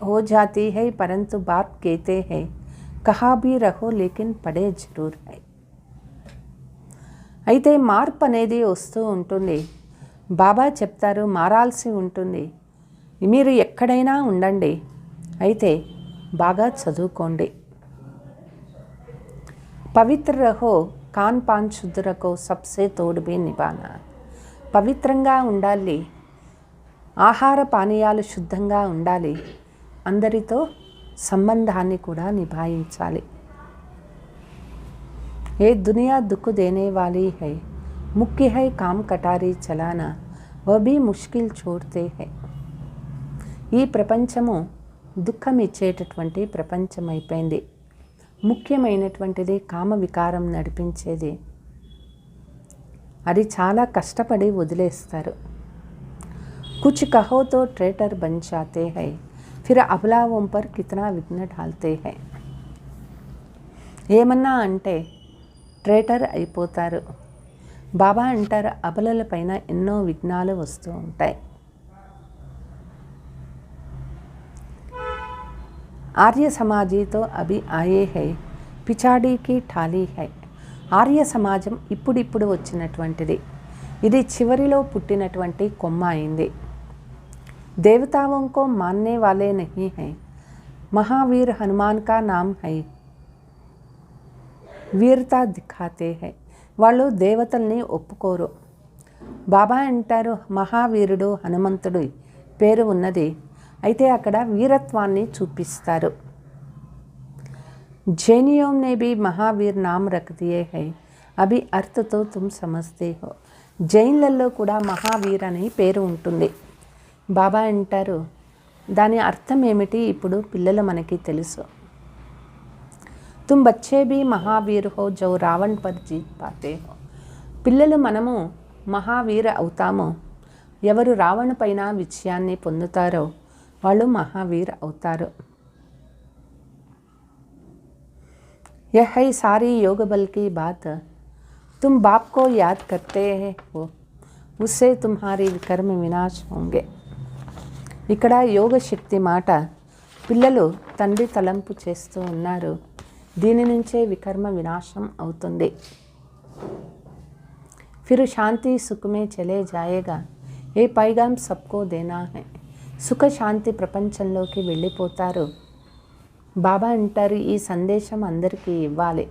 हो जाती है, परंतु बाप कहते हैं कहाँ भी रहो लेकिन पढ़े जरूर है. అయితే మార్పు అనేది వస్తూ ఉంటుంది. బాబా చెప్తారు మారాల్సి ఉంటుంది, మీరు ఎక్కడైనా ఉండండి, అయితే బాగా చదువుకోండి. పవిత్ర రహో కాన్ పాన్ శుద్ధ రఖో సబ్సే తోడ్ భీ నిభానా. పవిత్రంగా ఉండాలి, ఆహార పానీయాలు శుద్ధంగా ఉండాలి, అందరితో సంబంధాన్ని కూడా నిభాయించాలి. ఏ దునియా దుఃఖ దేనే వాली है, मुख्य है काम कटारी चलाना. वो भी मुश्किल छोड़ते हैं. ఈ ప్రపంచము దుఃఖం ఇచ్చేటటువంటి ప్రపంచం అయిపోయింది. ముఖ్యమైనటువంటిది కామ వికారం నడిపించేది. అది చాలా కష్టపడి వదిలేస్తారు. కుచ్ కహో తో ట్రేటర్ బన్ జాతే హై, ఫిర్ అబలావోం పర్ కితనా విఘ్న డాల్తే హై. ఏమన్నా అంటే ట్రేటర్ అయిపోతారు. బాబా అంటారు అబలల పైన ఎన్నో విఘ్నాలు వస్తూ ఉంటాయి. ఆర్య సమాజీతో అభి ఆయే హై, పిచాడీకి ఠాలీ హై. ఆర్య సమాజం ఇప్పుడిప్పుడు వచ్చినటువంటిది. ఇది చివరిలో పుట్టినటువంటి కొమ్మ అయింది. దేవతాओं को मानने वाले नहीं है. महावीर हनुमान का नाम है. వీరతా దిఖాతే హై. వాళ్ళు దేవతల్ని ఒప్పుకోరు. బాబా అంటారు మహావీరుడు హనుమంతుడు పేరు ఉన్నది, అయితే అక్కడ వీరత్వాన్ని చూపిస్తారు. जैनियों ने भी महावीर नाम रख दिए हैं, अभी अर्थ तो तुम समझते हो. జైన్లలో కూడా మహావీర్ అనే పేరు ఉంటుంది. బాబా అంటారు దాని అర్థం ఏమిటి ఇప్పుడు పిల్లలు మనకి తెలుసు. तुम बच्चे भी महावीर हो जो रावण पर जीत पाते हो. పిల్లలు మనము మహావీర అవుతాము. ఎవరు రావణ పైన విజయాన్ని పొందుతారో వాళ్ళు మహావీర్ అవుతారు. यह है सारी योग बल की बात. तुम बाप को याद करते हो, उससे तुम्हारी कर्म विनाश होंगे. ఇక్కడ యోగ శక్తి మాట. పిల్లలు తండ్రి తలంపు చేస్తూ ఉన్నారు, దీని నుంచే వికర్మ వినాశం అవుతుంది. फिर शांति सुख में चले जाएगा. ఏ पैगाम सबको देना है. సుఖ శాంతి ప్రపంచంలోకి వెళ్ళిపోతారు. బాబా అంటారు ఈ సందేశం అందరికీ ఇవ్వాలి.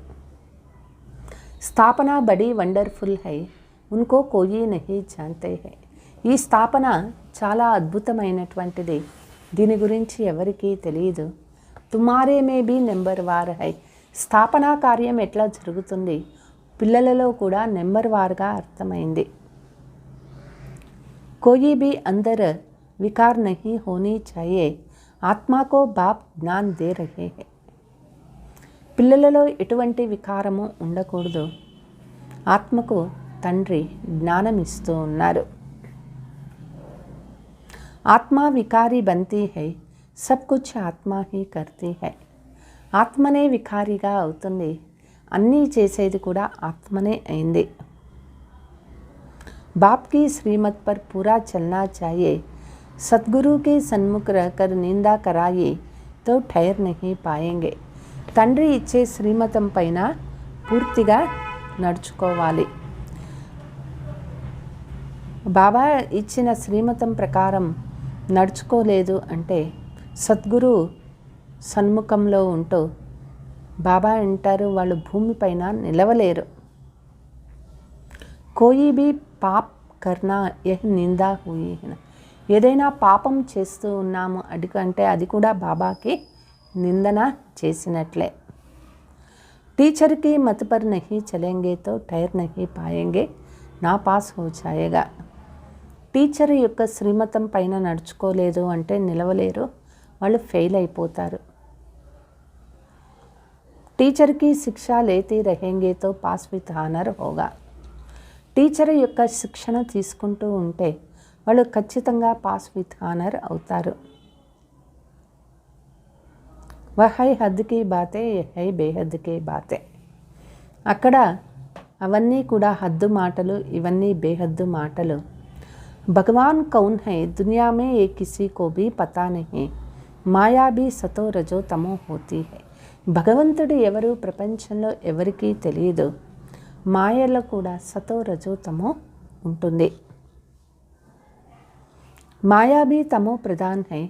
స్థాపన బడి వండర్ఫుల్ హై, ఉన్కో కోయి నహీ జాన్తే హై. ఈ స్థాపన చాలా అద్భుతమైనటువంటిది, దీని గురించి ఎవరికీ తెలియదు. తుమారే మే బీ నెంబర్ వార్ హై. స్థాపనా కార్యం ఎట్లా జరుగుతుంది పిల్లలలో కూడా నెంబర్ వార్గా అర్థమైంది. కోయి బీ అందర్ వికార్ నహీ హోనీ చాహియే, ఆత్మకో బాప్ జ్ఞాన్ దే రహే హై. పిల్లలలో ఎటువంటి వికారము ఉండకూడదు. ఆత్మకు తండ్రి జ్ఞానం ఇస్తూ ఉన్నారు. ఆత్మ వికారి బంతీ హై, సబ్ కుచ్ ఆత్మ హీ కర్తీ హై. ఆత్మనే వికారిగా అవుతుంది, అన్నీ చేసేది కూడా ఆత్మనే అయింది. బాప్ की श्रीमत पर पूरा चलना चाहिए. सद्गुरु के सन्मुख रहकर निंदा कराइए तो ठहर नहीं पाएंगे. తండ్రి ఇచ్చే శ్రీమతం పైన పూర్తిగా నడుచుకోవాలి. బాబా ఇచ్చిన శ్రీమతం ప్రకారం నడుచుకోలేదు అంటే సద్గురు సన్ముఖంలో ఉంటూ బాబా అంటారు వాళ్ళు భూమిపైన నిలవలేరు. కోయి బీ పాప్ కర్నా యహ్ నిందా హుయి హై. ఏదైనా పాపం చేస్తూ ఉన్నాము అడిగంటే అది కూడా బాబాకి నిందన చేసినట్లే. టీచర్ కి మత్ పర్ నహీ చలేంగే తో ठहर नहीं पाएंगे, నా పాస్ హో జాయేగా. టీచర్ యొక్క శ్రీమతం పైన నడుచుకోలేదు అంటే నిలవలేరు, వాళ్ళు ఫెయిల్ అయిపోతారు. టీచర్ కి శిక్ష లేతే రహేంగే తో pass with honour Hoga. Teacher యొక్క శిక్షణ తీసుకుంటూ ఉంటే వాళ్ళు ఖచ్చితంగా పాస్ విత్ హానర్ అవుతారు. వహై హద్ కి బాతే యహై బేహద్ కి బాతే. అక్కడ అవన్నీ కూడా హద్దు మాటలు, ఇవన్నీ బేహద్దు మాటలు. భగవాన్ కౌన్ హై దునియా మే ఏ కిసీ కో భీ పతా నహీ, మాయా భీ సతో రజో తమో హోతీ హై. భగవంతుడు ఎవరు ప్రపంచంలో ఎవరికీ తెలియదు, మాయలో కూడా సతో రజో తమో ఉంటుంది. మాయా భీ తమో ప్రధాన్ హై.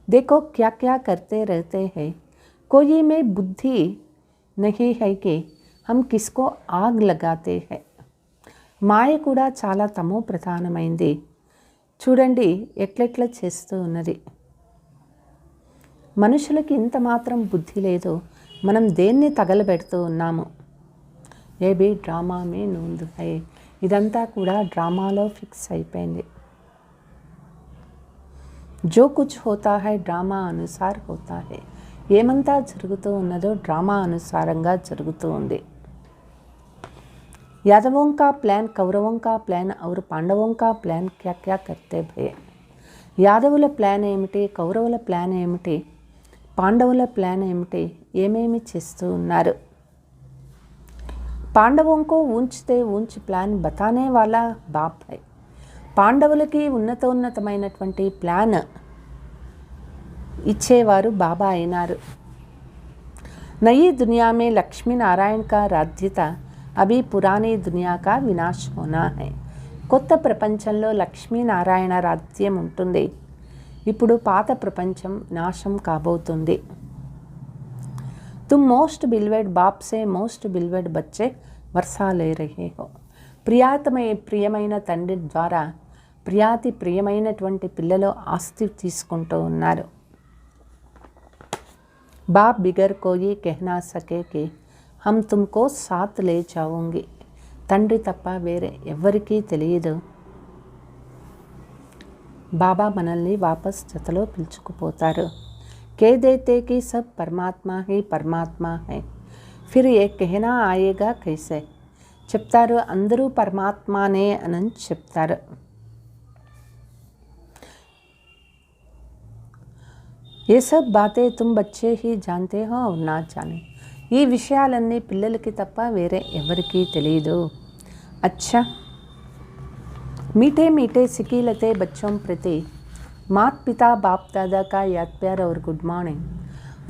देखो क्या क्या करते रहते हैं, कोई में बुद्धि नहीं है कि हम किसको आग लगाते हैं. మాయ కూడా చాలా తమో ప్రధానమైంది. చూడండి ఎట్లెట్లా చేస్తూ ఉన్నది. మనుషులకి ఇంత మాత్రం బుద్ధి లేదు, మనం దేన్ని తగలబెడుతూ ఉన్నాము. ఏబీ డ్రామా మే నూంద్ హై. ఇదంతా కూడా డ్రామాలో ఫిక్స్ అయిపోయింది. जो कुछ होता है డ్రామా అనుసార్ होता है. ఏమంతా జరుగుతూ ఉన్నదో డ్రామా అనుసారంగా జరుగుతూ ఉంది. यादवों का प्लान, कौरवों का प्लान और पांडवों का प्लान क्या क्या करते भये. యాదవుల ప్లాన్ ఏమిటి, కౌరవుల ప్లాన్ ఏమిటి, పాండవుల ప్లాన్ ఏమిటి, ఏమేమి చేస్తూ ఉన్నారు. పాండవों को ऊंचते ऊंच ప్లాన్ बताने वाला बाप है. పాండవులకి ఉన్నతమైనటువంటి ప్లాన్ ఇచ్చేవారు బాబా అయినారు. नई दुनिया में लक्ष्मी नारायण का राज्यता अभी पुरानी दुनिया का विनाश होना है. కొత్త ప్రపంచంలో లక్ష్మీనారాయణ రాజ్యం ఉంటుంది. ఇప్పుడు పాత ప్రపంచం నాశం కాబోతుంది. तुम मोस्ट बिलवेड बाप से मोस्ट बिलवेड बच्चे वर्षा ले रहे हो. ప్రియమైన తండ్రి ద్వారా ప్రియమైనటువంటి పిల్లలు ఆస్తి తీసుకుంటూ ఉన్నారు. बाप बिगर कोई कहना सके कि हम तुमको साथ ले जाऊंगी. తండ్రి తప్ప వేరే ఎవ్వరికీ తెలియదు బాబా మనల్ని వాపస్ జతలో పిలుచుకుపోతారు. कह देते कि सब परमात्मा ही परमात्मा है, फिर ये कहना आएगा कैसे. చెప్తారు అందరూ పరమాత్మానే అని చెప్తారు. ये सब बातें तुम बच्चे ही जानते हो और ना जाने. ఈ విషయాలన్నీ పిల్లలకి తప్ప వేరే ఎవరికీ తెలియదు. अच्छा, मीठे मीठे सिकीलते बच्चों प्रति माता पिता बाप दादा का याद प्यार और गुड मॉर्निंग.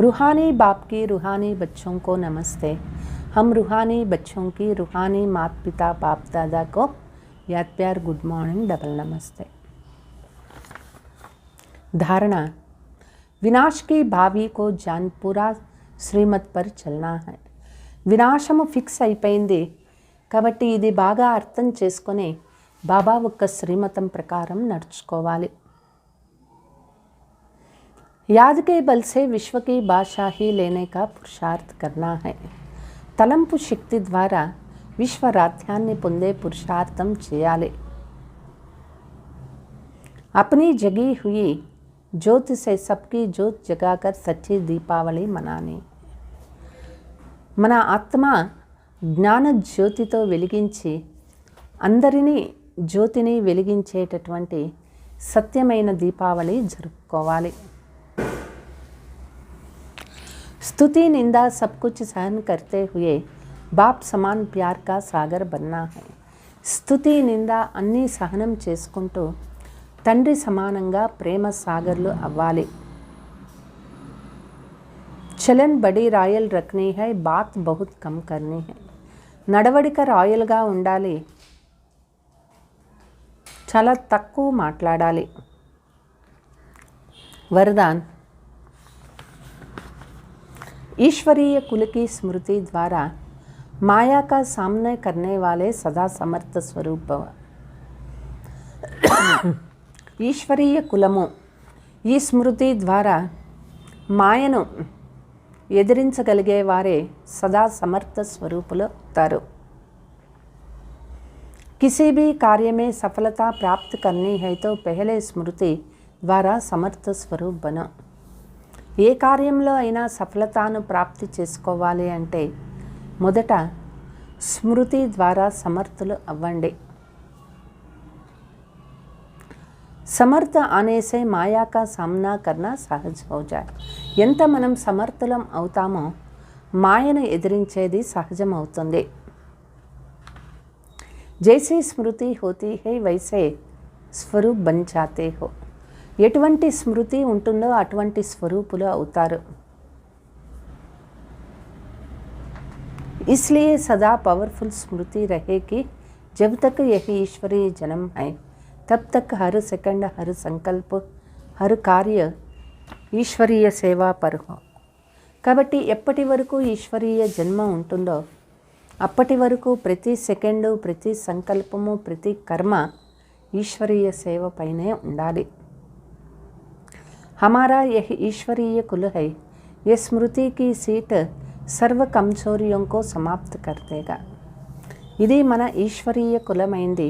रूहानी बाप की रूहानी बच्चों को नमस्ते. हम रूहानी बच्चों की रूहानी माता पिता बाप दादा को याद प्यार गुड मॉर्निंग डबल नमस्ते. धारणा, विनाश की भावी को जान पूरा శ్రీమత్ పర్ చల్నా హై. వినాశము ఫిక్స్ అయిపోయింది కాబట్టి ఇది బాగా అర్థం చేసుకొని బాబా ఒక్క శ్రీమతం ప్రకారం నడుచుకోవాలి. याद के बल से विश्व की बादशाही लेने का पुरुषार्थ करना है. తలంపు శక్తి ద్వారా విశ్వ రాజ్యాన్ని పొందే పురుషార్థం చేయాలి. अपनी जगी हुई ज्योत से सबकी ज्योत जगाकर सच्ची दीपावली मनानी. మన ఆత్మ జ్ఞాన జ్యోతితో వెలిగించి అందరినీ జ్యోతిని వెలిగించేటటువంటి సత్యమైన దీపావళి జరుపుకోవాలి. स्तुति निंदा सब कुछ सहन करते हुए बाप समान प्यार का सागर बनना है. స్తుతి నింద అన్నీ సహనం చేసుకుంటూ తండ్రి సమానంగా ప్రేమ సాగర్లు అవ్వాలి. చలన్ బడి రాయల్ రఖనీ హై, బాత్ బహుత్ కమ్ కర్నీ హై. నడవడిక రాయల్గా ఉండాలి, చాలా తక్కువ మాట్లాడాలి. వరదాన్, ईश्वरीय कुल की स्मृति द्वारा माया का सामना करने वाले सदा समर्थ स्वरूप भव. ఈశ్వరీయ కులము ఈ స్మృతి ద్వారా మాయను ఎదిరించగలిగే వారే సదా సమర్థ స్వరూపులు అవుతారు. किसी भी कार्य में सफलता प्राप्त करनी है तो पहले स्मृति ద్వారా సమర్థ స్వరూప్ బనో. ఏ కార్యంలో అయినా సఫలతను ప్రాప్తి చేసుకోవాలి అంటే మొదట స్మృతి ద్వారా సమర్థులు అవ్వండి. సమర్థ आने से माया का सामना करना सहज हो जाए. ఎంత మనం సమర్థులం అవుతామో మాయను ఎదిరించేది సహజం అవుతుంది. जैसी स्मृति होती है वैसे स्वरूप बन जाते हो. ఎటువంటి స్మృతి ఉంటుందో అటువంటి స్వరూపులు అవుతారు. इसलिए सदा पावरफुल स्मृति रहे कि जब तक यही ईश्वरीय जन्म है तब तक हर सेकंड हर संकल्प हर कार्य ఈశ్వరీయ సేవా పర్ హో. కాబట్టి ఎప్పటి వరకు ఈశ్వరీయ జన్మ ఉంటుందో అప్పటి వరకు ప్రతి సెకండు ప్రతి సంకల్పము ప్రతి కర్మ ఈశ్వరీయ సేవ పైనే ఉండాలి. हमारा यह ईश्वरीय कुल है. ये स्मृति की सीट सर्व कमजोरियों को समाप्त कर देगा. ఇది మన ఈశ్వరీయ కులమైంది.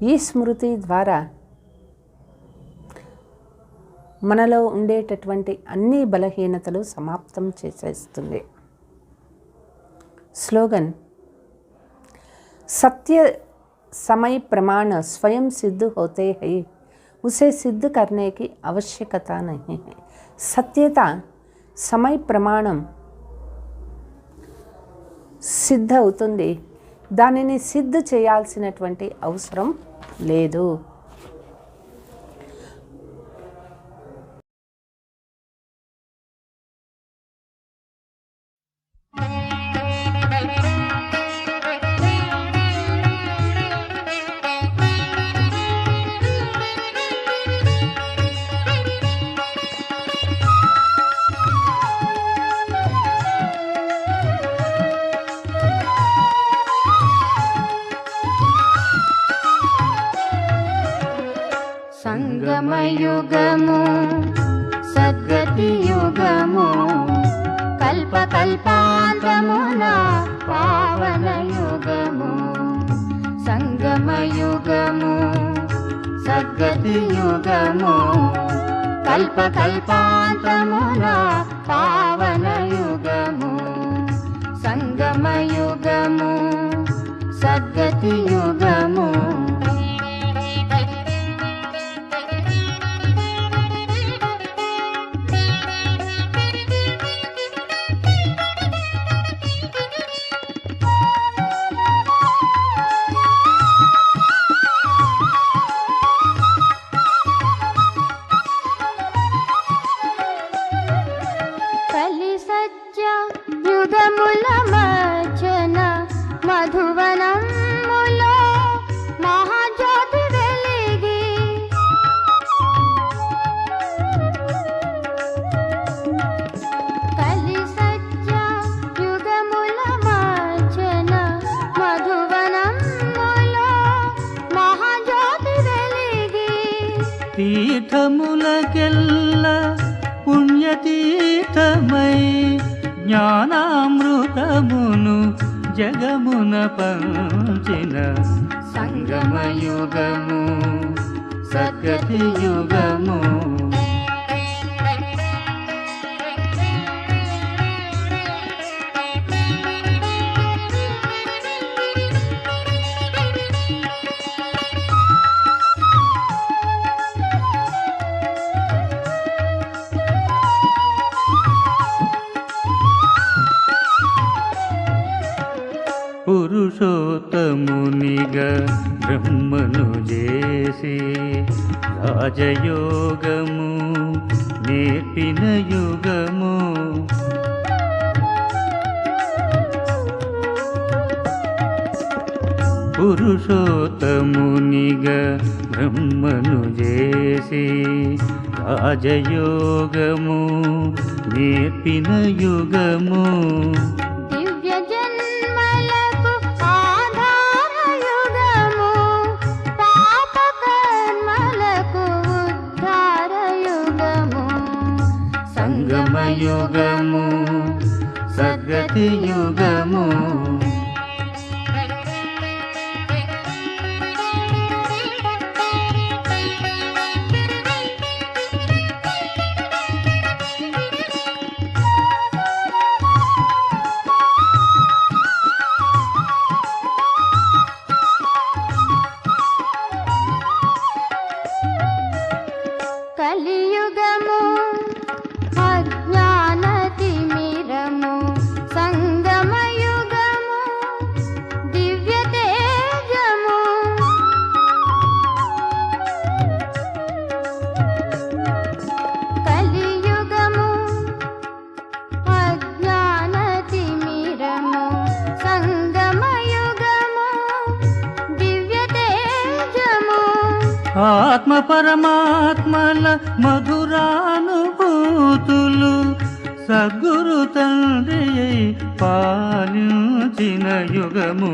ఈ స్మృతి ద్వారా మనలో ఉండేటటువంటి అన్ని బలహీనతలు సమాప్తం చేసేస్తుంది. స్లోగన్: सत्य समय प्रमाण स्वयं सिद्ध होते हैं, उसे सिद्ध करने की आवश्यकता नहीं है. సత్యత సమయ ప్రమాణం సిద్ధ అవుతుంది, దానిని సిద్ధ చేయాల్సినటువంటి అవసరం లేదు. సంగమయుగము సద్గతి యుగము కల్పకల్పాంతమున పావన యుగము. సంగమయుగము సద్గతి యుగము కల్పకల్పాంతమున పావన యుగము. సంగమయుగము సద్గతి యుగము. యుగముల మధ్యన మధువనములో మహాజ్యోతి వెలిగి కలి సత్య యుగముల మధ్యన మధువనములో మహాజ్యోతి వెలిగి తీర్థములకెల్ల పుణ్యతీర్థమై జ్ఞానామృతమును జగమున పంచిన సంగమయుగము సద్గతి యుగము. పురుషోత్తమునిగా బ్రహ్మను చేసి రాజయోగము నేర్పిన యుగము. పురుషోత్తమునిగా బ్రహ్మను చేసి రాజయోగము నేర్పిన యుగము. సంగమయుగము సద్గతి యుగము. కలియుగము అజ్ఞానతిమిరము. సంగమయుగము దివ్య తేజము. కలియుగము అజ్ఞానతిమిరము. సంగమయుగము దివ్య తేజము. ఆత్మ పరమాత్మల మధురానుభూతులు సద్గురు తండ్రి పాలించిన యుగము.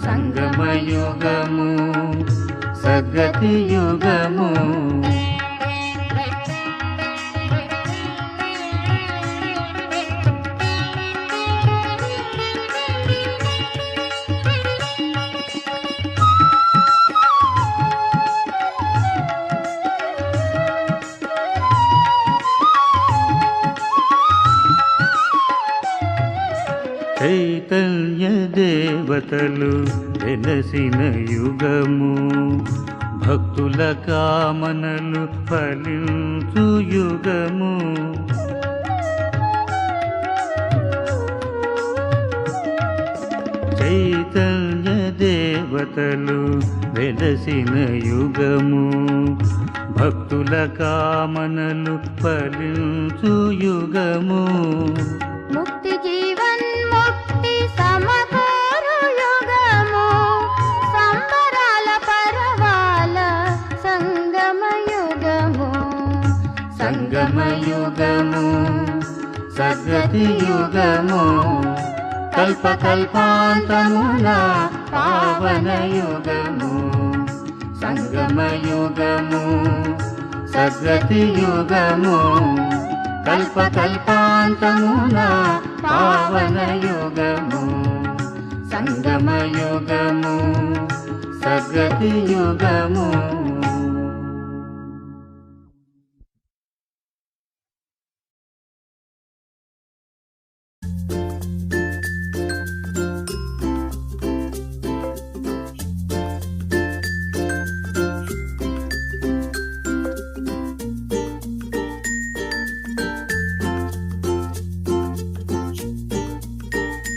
సంగమయుగము సద్గతి యుగము. దేవతలు వెలసిన యుగము భక్తుల కామనలు ఫలించు యుగము చైతన్య దేవతలు వెలసిన యుగము భక్తుల కామనలు ఫలించు యుగము ముక్తి జీవన్ ముక్తి సమకూరు యుగము సంబరాల పరవాల సంగమ యుగము సంగమ యుగము సద్గతి యుగము కల్పకల్పాంతమున పావన యుగము సంగమ యుగము సద్గతి యుగము కల్పకల్పాంతమున పావన యుగము సంగమ యుగము సద్గతి యుగము